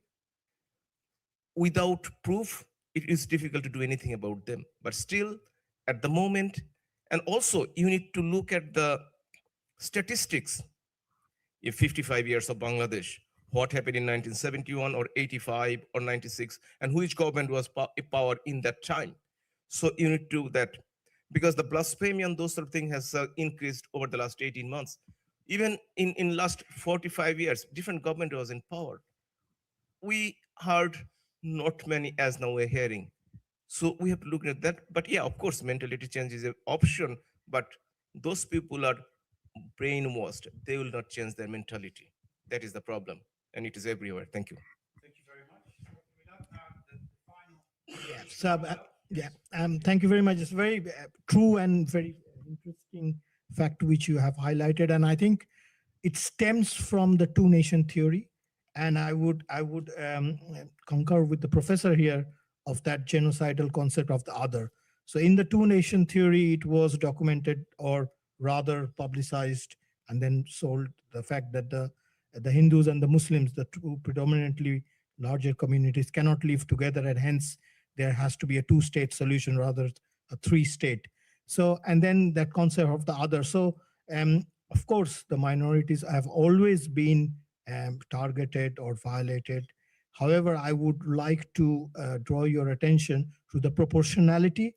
without proof, it is difficult to do anything about them. But still, at the moment, and also you need to look at the statistics. In 55 years of Bangladesh, what happened in 1971 or 85 or 96, and which government was power in that time. So you need to do that, because the blasphemy and those sort of things has increased over the last 18 months. Even in last 45 years, different government was in power. We heard not many as now we're hearing. So we have to look at that. But yeah, of course, mentality change is an option, but those people are brainwashed. They will not change their mentality. That is the problem. And it is everywhere. Thank you. Thank you very much. Thank you very much. It's very true and very interesting fact which you have highlighted, and I think it stems from the two-nation theory. And I would concur with the professor here of that genocidal concept of the other. So in the two-nation theory, it was documented, or rather publicized, and then sold, the fact that the Hindus and the Muslims, the two predominantly larger communities, cannot live together, and hence there has to be a two-state solution, rather a three-state. So, and then that concept of the other. So, of course, the minorities have always been targeted or violated. However, I would like to draw your attention to the proportionality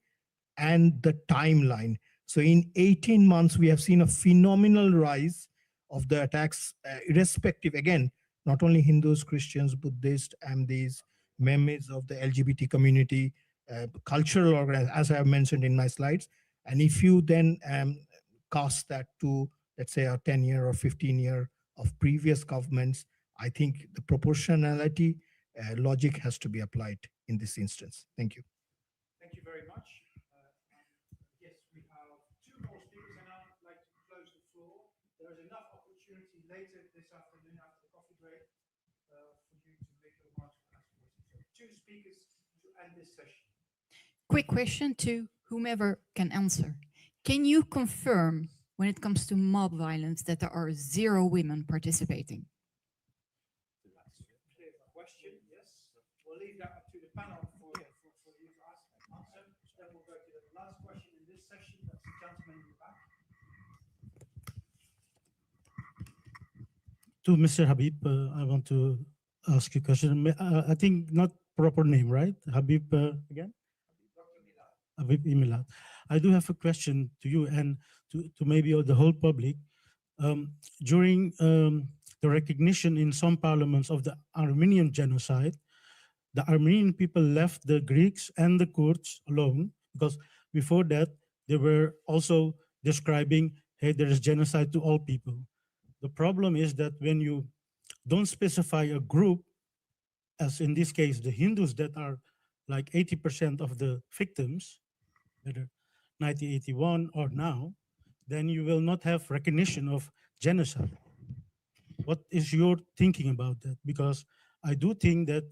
and the timeline. So in 18 months, we have seen a phenomenal rise of the attacks, irrespective, again, not only Hindus, Christians, Buddhists, Ahmadis, members of the LGBT community, cultural organizations, as I have mentioned in my slides. And if you then cast that to, let's say, a 10-year or 15-year of previous governments, I think the proportionality logic has to be applied in this instance. Thank you. Thank you very much. Yes, we have two more speakers, and I'd like to close the floor. There is enough opportunity later this afternoon after the coffee break for you to make your remarks and ask questions. So two speakers to end this session. Quick question to whomever can answer. Can you confirm when it comes to mob violence that there are 0 women participating? Question, yes. We'll leave that up to the panel for you to ask and answer. Then we'll go to the last question in this session. That's the gentleman in the back. To Mr. Habib, I want to ask you a question. I think not proper name, right? Habib again? Habib Milad. I do have a question to you and to maybe the whole public. During the recognition in some parliaments of the Armenian genocide, the Armenian people left the Greeks and the Kurds alone, because before that, they were also describing, hey, there is genocide to all people. The problem is that when you don't specify a group, as in this case, the Hindus that are like 80% of the victims, whether 1981 or now, then you will not have recognition of genocide. What is your thinking about that? Because I do think that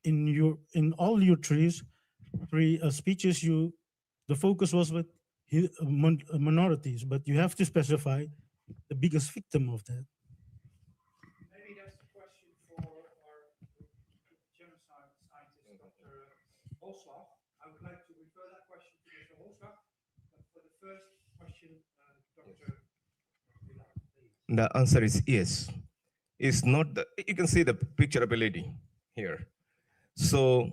in all your three speeches, the focus was with minorities, but you have to specify the biggest victim of that. Maybe that's a question for our genocide scientist, Dr. Holslag. I would like to refer that question to Mr. Holslag. But for the first question, Dr. The answer is yes. It's not the, you can see the picture ability here. So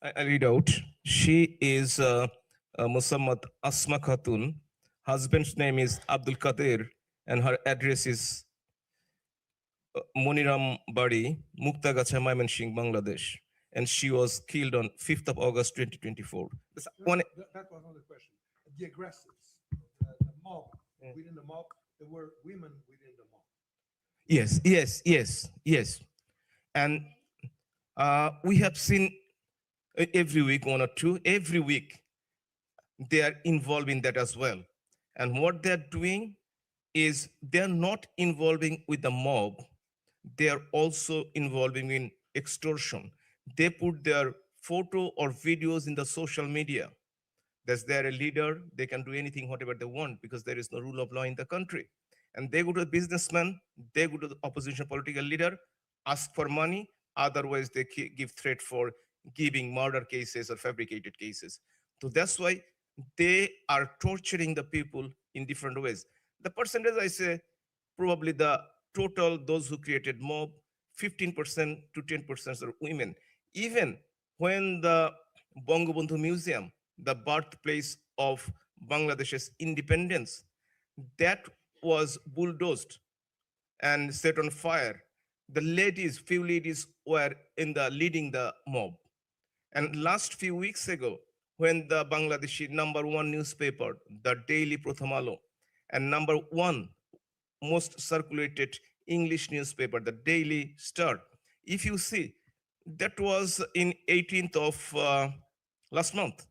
I read out. She is Musammad Asma Khatun. Husband's name is Abdul Qadir, and her address is Moniram Bari, Muktagacha, Mymensingh, Bangladesh. And she was killed on 5th of August 2024. That was not the question. The aggressors, the mob, within the mob, there were women within the mob. Yes. And we have seen every week, 1 or 2, every week, they are involved in that as well. And what they're doing is they're not involving with the mob. They are also involving in extortion. They put their photo or videos in the social media. That's they're a leader. They can do anything, whatever they want, because there is no rule of law in the country. And they go to the businessman, they go to the opposition political leader, ask for money. Otherwise, they give threat for giving murder cases or fabricated cases. So that's why they are torturing the people in different ways. The percentage, I say, probably the total, those who created mob, 15% to 10% are women. Even when the Bangabandhu Museum, the birthplace of Bangladesh's independence, that was bulldozed and set on fire. The ladies, few ladies were leading the mob. And last few weeks ago, when the Bangladeshi #1 newspaper, the Daily Pratham Alo, and #1 most circulated English newspaper, the Daily Star, if you see, that was in 18th of last month,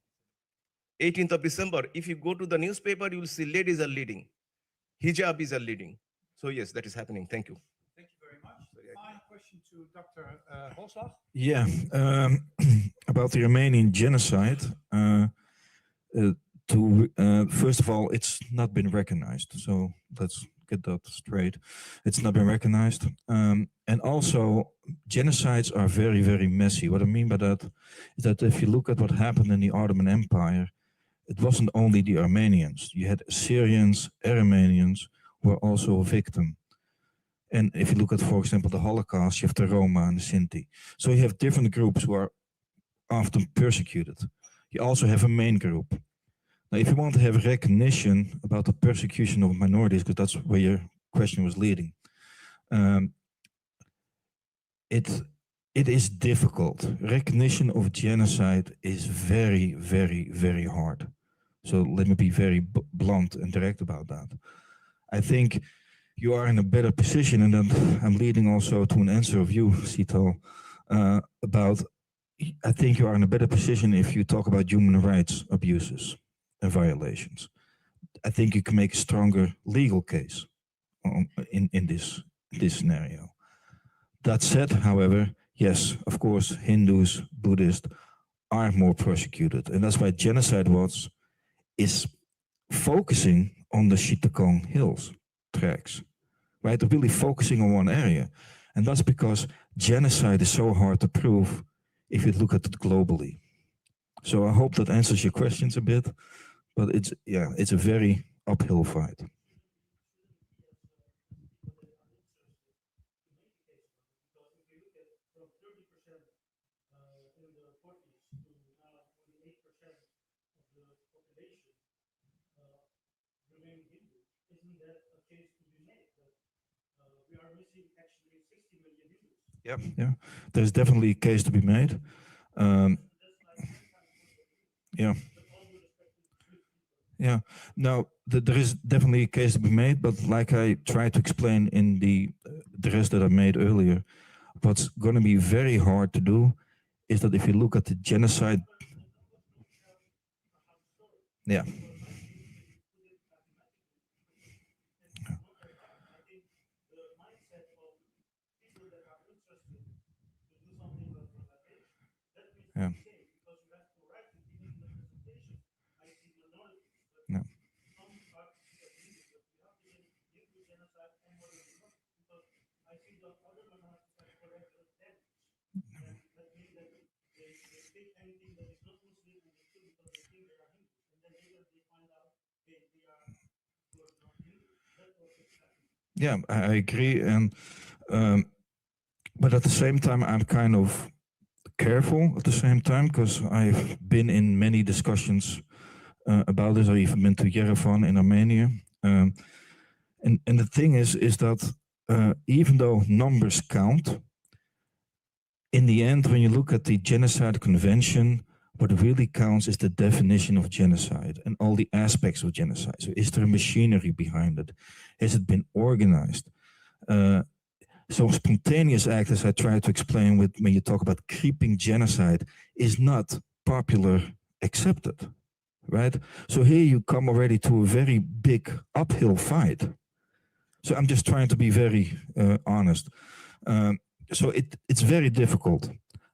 18th of December. If you go to the newspaper, you will see ladies are leading, hijabis are leading. So yes, that is happening. Thank you. Thank you very much. Final question to Dr. Holslag. Yeah, about the Armenian genocide. First of all, it's not been recognized. So let's get that straight. It's not been recognized. And also, genocides are very, very messy. What I mean by that is that if you look at what happened in the Ottoman Empire, it wasn't only the Armenians. You had Syrians, Armenians who were also a victim. And if you look at, for example, the Holocaust, you have the Roma and the Sinti. So you have different groups who are often persecuted. You also have a main group. Now, if you want to have recognition about the persecution of minorities, because that's where your question was leading, it is difficult. Recognition of genocide is very, very, very hard. So let me be very blunt and direct about that. I think you are in a better position, and then I'm leading also to an answer of you, Sito, about, I think you are in a better position if you talk about human rights abuses and violations. I think you can make a stronger legal case in this scenario. That said, however, yes, of course, Hindus, Buddhists are more persecuted. And that's why genocide was is focusing on the Chittagong Hills tracks, right? They're really focusing on one area. And that's because genocide is so hard to prove if you look at it globally. So I hope that answers your questions a bit, but it's a very uphill fight. Yeah, there's definitely a case to be made. Yeah. Now, there is definitely a case to be made, but like I tried to explain in the rest that I made earlier, what's going to be very hard to do is that if you look at the genocide, yeah. Yeah. No. Yeah, I agree, and but at the same time, I'm kind of careful at the same time because I've been in many discussions about this. I've even been to Yerevan in Armenia, and the thing is that even though numbers count, in the end, when you look at the Genocide Convention, what really counts is the definition of genocide and all the aspects of genocide. So is there a machinery behind it? Has it been organized? So spontaneous act, as I try to explain when you talk about creeping genocide, is not popular accepted, right? So here you come already to a very big uphill fight. So I'm just trying to be very honest. So it's very difficult.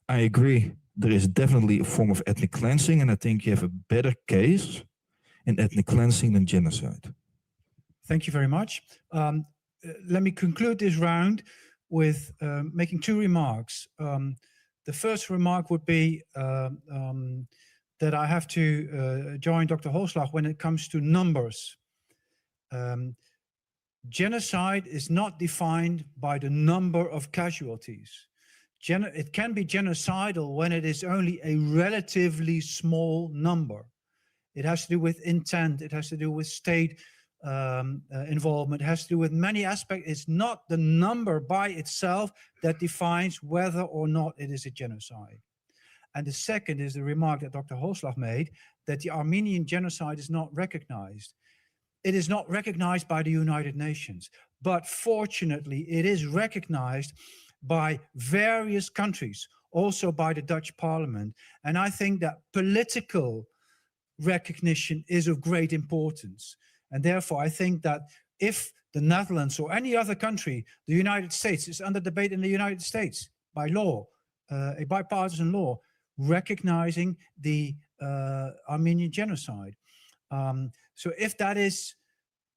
I agree, there is definitely a form of ethnic cleansing, and I think you have a better case in ethnic cleansing than genocide. Thank you very much. Let me conclude this round with making two remarks. The first remark would be that I have to join Dr. Holslag when it comes to numbers. Genocide is not defined by the number of casualties. It can be genocidal when it is only a relatively small number. It has to do with intent. It has to do with state involvement. It has to do with many aspects. It's not the number by itself that defines whether or not it is a genocide. And the second is the remark that Dr. Holslag made, that the Armenian genocide is not recognized. It is not recognized by the United Nations, but fortunately it is recognized by various countries, also by the Dutch Parliament. And I think that political recognition is of great importance. And therefore, I think that if the Netherlands or any other country, the United States, is under debate in the United States by law, a bipartisan law, recognizing the Armenian genocide. So if that is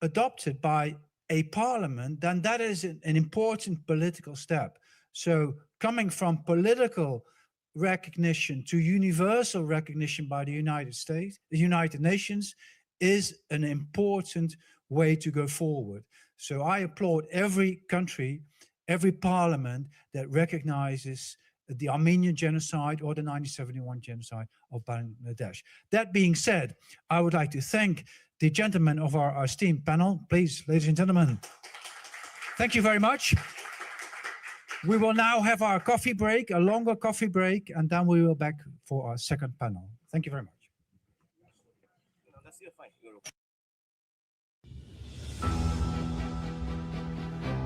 adopted by a parliament, then that is an important political step. So coming from political recognition to universal recognition by the United States, the United Nations, is an important way to go forward. So I applaud every country, every parliament that recognizes the Armenian genocide or the 1971 genocide of Bangladesh. That being said, I would like to thank the gentlemen of our esteemed panel. Please, ladies and gentlemen, thank you very much. We will now have our coffee break, a longer coffee break, and then we will back for our second panel. Thank you very much.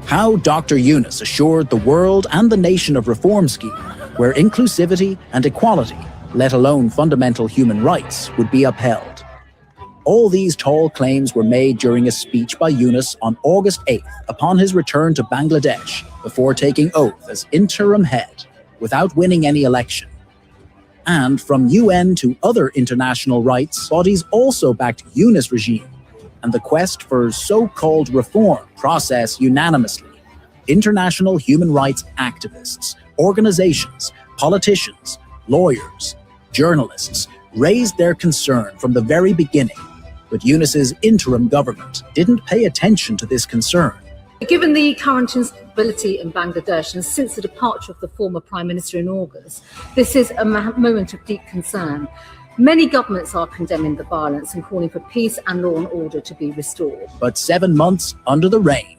How Dr. Yunus assured the world and the nation of reform scheme where inclusivity and equality, let alone fundamental human rights, would be upheld. All these tall claims were made during a speech by Yunus on August 8th upon his return to Bangladesh before taking oath as interim head without winning any election. And from UN to other international rights bodies also backed Yunus regime and the quest for so-called reform process unanimously. International human rights activists, organizations, politicians, lawyers, journalists raised their concern from the very beginning, but Yunus's interim government didn't pay attention to this concern. Given the current instability in Bangladesh and since the departure of the former Prime Minister in August, this is a moment of deep concern. Many governments are condemning the violence and calling for peace and law and order to be restored. But 7 months under the rain,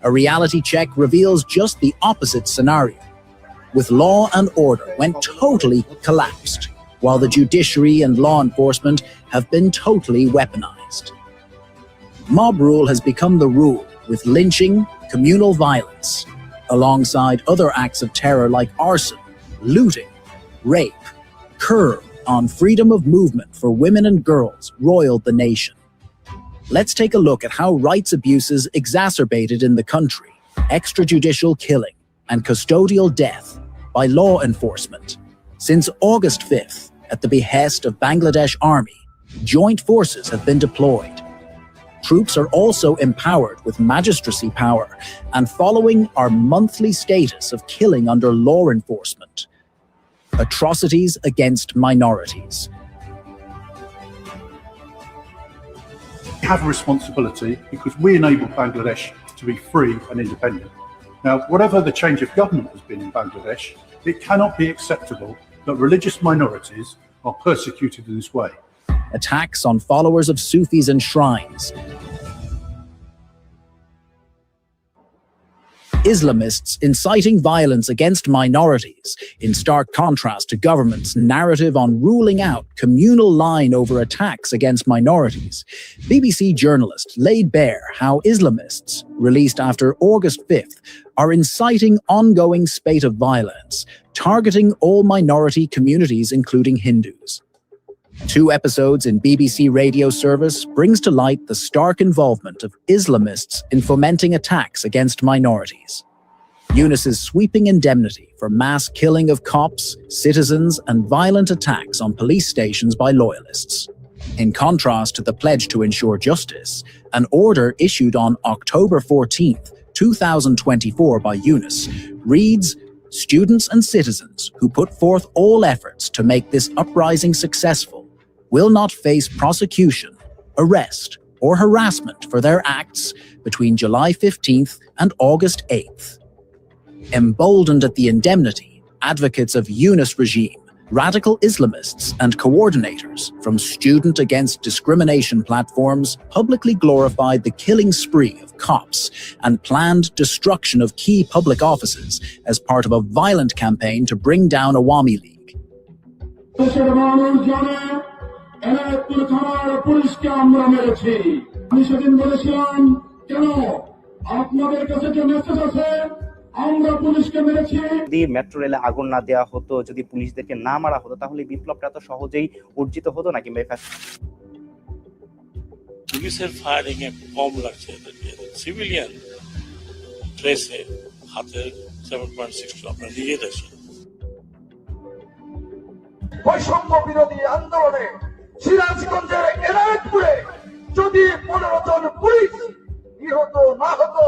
a reality check reveals just the opposite scenario, with law and order went totally collapsed, while the judiciary and law enforcement have been totally weaponized. Mob rule has become the rule, with lynching, communal violence, alongside other acts of terror like arson, looting, rape, curb on freedom of movement for women and girls roiled the nation. Let's take a look at how rights abuses exacerbated in the country, extrajudicial killing and custodial death by law enforcement. Since August 5th, at the behest of Bangladesh Army, joint forces have been deployed. Troops are also empowered with magistracy power and following our monthly status of killing under law enforcement. Atrocities against minorities. We have a responsibility because we enable Bangladesh to be free and independent. Now, whatever the change of government has been in Bangladesh, it cannot be acceptable that religious minorities are persecuted in this way. Attacks on followers of Sufis and shrines. Islamists inciting violence against minorities, in stark contrast to government's narrative on ruling out communal line over attacks against minorities. BBC journalist laid bare how Islamists, released after August 5th, are inciting ongoing spate of violence, targeting all minority communities, including Hindus. 2 episodes in BBC radio service brings to light the stark involvement of Islamists in fomenting attacks against minorities. Yunus's sweeping indemnity for mass killing of cops, citizens, and violent attacks on police stations by loyalists. In contrast to the pledge to ensure justice, an order issued on October 14th, 2024 by Yunus reads, "Students and citizens who put forth all efforts to make this uprising successful will not face prosecution, arrest, or harassment for their acts between July 15th and August 8th. Emboldened at the indemnity, advocates of Yunus regime, radical Islamists and coordinators from student against discrimination platforms publicly glorified the killing spree of cops and planned destruction of key public offices as part of a violent campaign to bring down Awami League." যদি metro রেলে আগুন না দেওয়া হতো, যদি পুলিশদেরকে না মারা হতো, তাহলে বিপ্লবটা এত সহজেই অর্জিত হতো না, কিংবা পুলিশের ফায়ারিং এ কম লাগছে, সিভিলিয়ান ড্রেসে হাতে 7.62 আপনারা নিজে দেখছেন। বৈষম্য বিরোধী আন্দোলনে সিরাজগঞ্জের এনায়েতপুরে যদি 15 জন পুলিশ নিহত না হতো,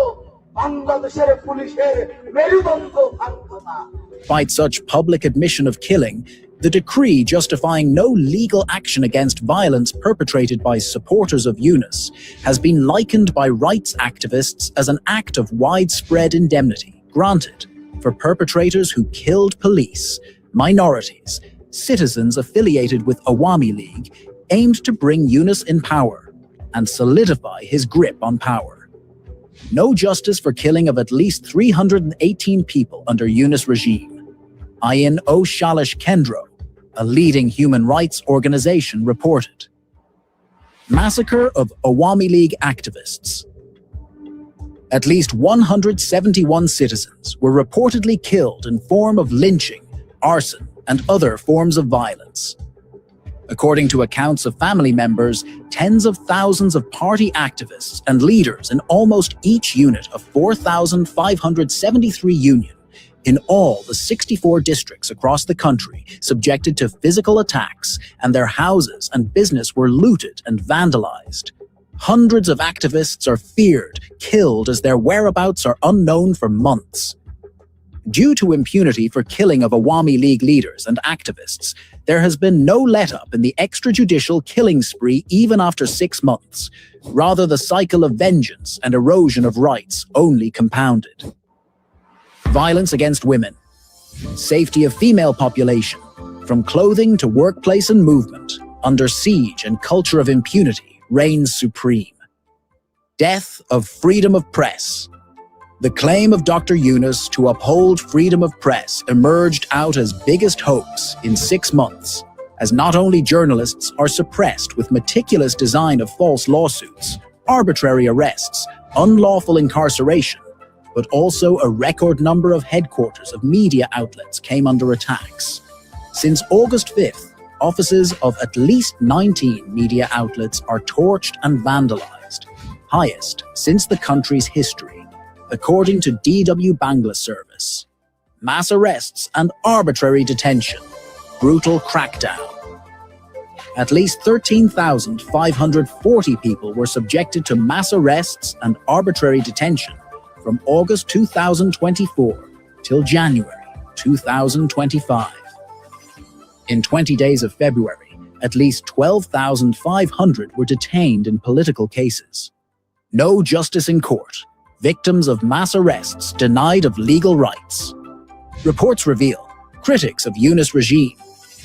বাংলাদেশের পুলিশের মেরুদণ্ড থাকতো না। Despite such public admission of killing, the decree justifying no legal action against violence perpetrated by supporters of Yunus has been likened by rights activists as an act of widespread indemnity granted for perpetrators who killed police, minorities, citizens affiliated with Awami League, aimed to bring Yunus in power and solidify his grip on power. No justice for killing of at least 318 people under Yunus regime. Ayin O Shalish Kendro, a leading human rights organization, reported. Massacre of Awami League activists. At least 171 citizens were reportedly killed in form of lynching, arson, and other forms of violence. According to accounts of family members, tens of thousands of party activists and leaders in almost each unit of 4,573 union In all, the 64 districts across the country subjected to physical attacks, and their houses and business were looted and vandalized. Hundreds of activists are feared, killed as their whereabouts are unknown for months. Due to impunity for killing of Awami League leaders and activists, there has been no let-up in the extrajudicial killing spree even after 6 months. Rather, the cycle of vengeance and erosion of rights only compounded. Violence against women. Safety of female population, from clothing to workplace and movement, under siege and culture of impunity reigns supreme. Death of freedom of press. The claim of Dr. Yunus to uphold freedom of press emerged out as biggest hoax in 6 months, as not only journalists are suppressed with meticulous design of false lawsuits, arbitrary arrests, unlawful incarceration, but also a record number of headquarters of media outlets came under attacks. Since August 5th, offices of at least 19 media outlets are torched and vandalized, highest since the country's history, according to DW Bangla Service. Mass arrests and arbitrary detention, brutal crackdown. At least 13,540 people were subjected to mass arrests and arbitrary detention from August 2024 till January 2025. In 20 days of February, at least 12,500 were detained in political cases. No justice in court. Victims of mass arrests denied of legal rights. Reports reveal critics of Yunus regime,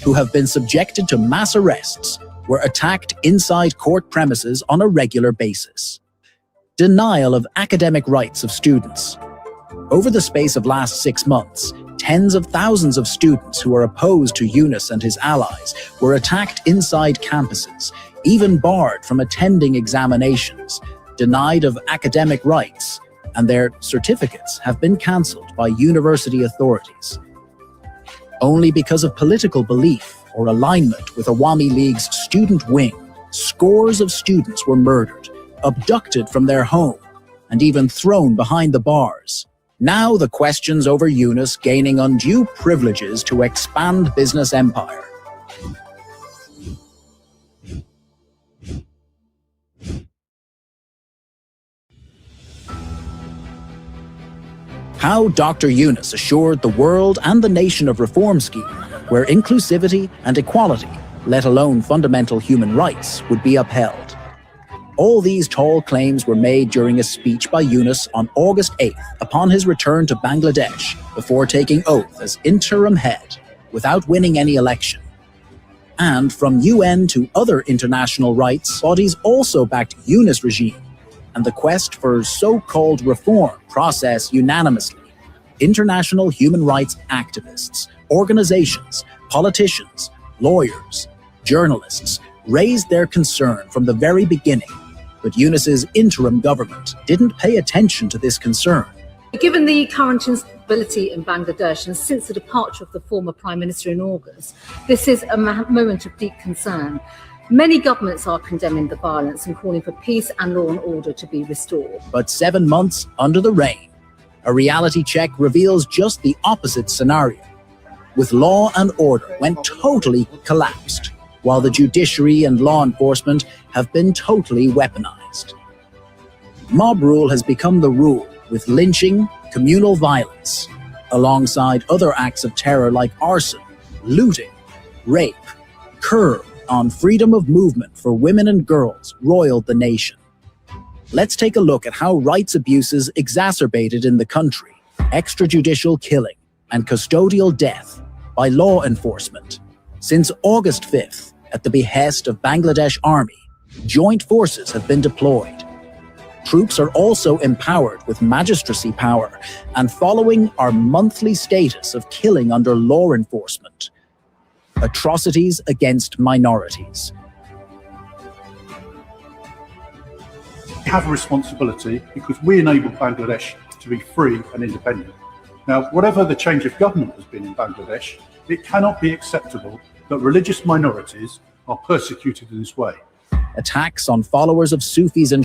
who have been subjected to mass arrests, were attacked inside court premises on a regular basis. Denial of academic rights of students. Over the space of last 6 months, tens of thousands of students who are opposed to Yunus and his allies were attacked inside campuses, even barred from attending examinations, denied of academic rights, and their certificates have been cancelled by university authorities. Only because of political belief or alignment with Awami League's student wing, scores of students were murdered, abducted from their home, and even thrown behind the bars. Now the questions over Yunus gaining undue privileges to expand business empire. How Dr. Yunus assured the world and the nation of reform scheme, where inclusivity and equality, let alone fundamental human rights, would be upheld. All these tall claims were made during a speech by Yunus on August 8th upon his return to Bangladesh before taking oath as interim head without winning any election. And from UN to other international rights bodies also backed Yunus regime and the quest for so-called reform process unanimously. International human rights activists, organizations, politicians, lawyers, journalists raised their concern from the very beginning, but Yunus's interim government didn't pay attention to this concern. Given the current instability in Bangladesh and since the departure of the former Prime Minister in August, this is a moment of deep concern. Many governments are condemning the violence and calling for peace and law and order to be restored. But 7 months under the reign, a reality check reveals just the opposite scenario, with law and order when totally collapsed, while the judiciary and law enforcement have been totally weaponized. Mob rule has become the rule, with lynching, communal violence, alongside other acts of terror like arson, looting, rape, curb on freedom of movement for women and girls roiled the nation. Let's take a look at how rights abuses exacerbated in the country, extrajudicial killing and custodial death by law enforcement. Since August 5th, at the behest of Bangladesh Army, joint forces have been deployed. Troops are also empowered with magistracy power and following our monthly status of killing under law enforcement. Atrocities against minorities. We have a responsibility because we enable Bangladesh to be free and independent. Now, whatever the change of government has been in Bangladesh, it cannot be acceptable that religious minorities are persecuted in this way. Attacks on followers of Sufis and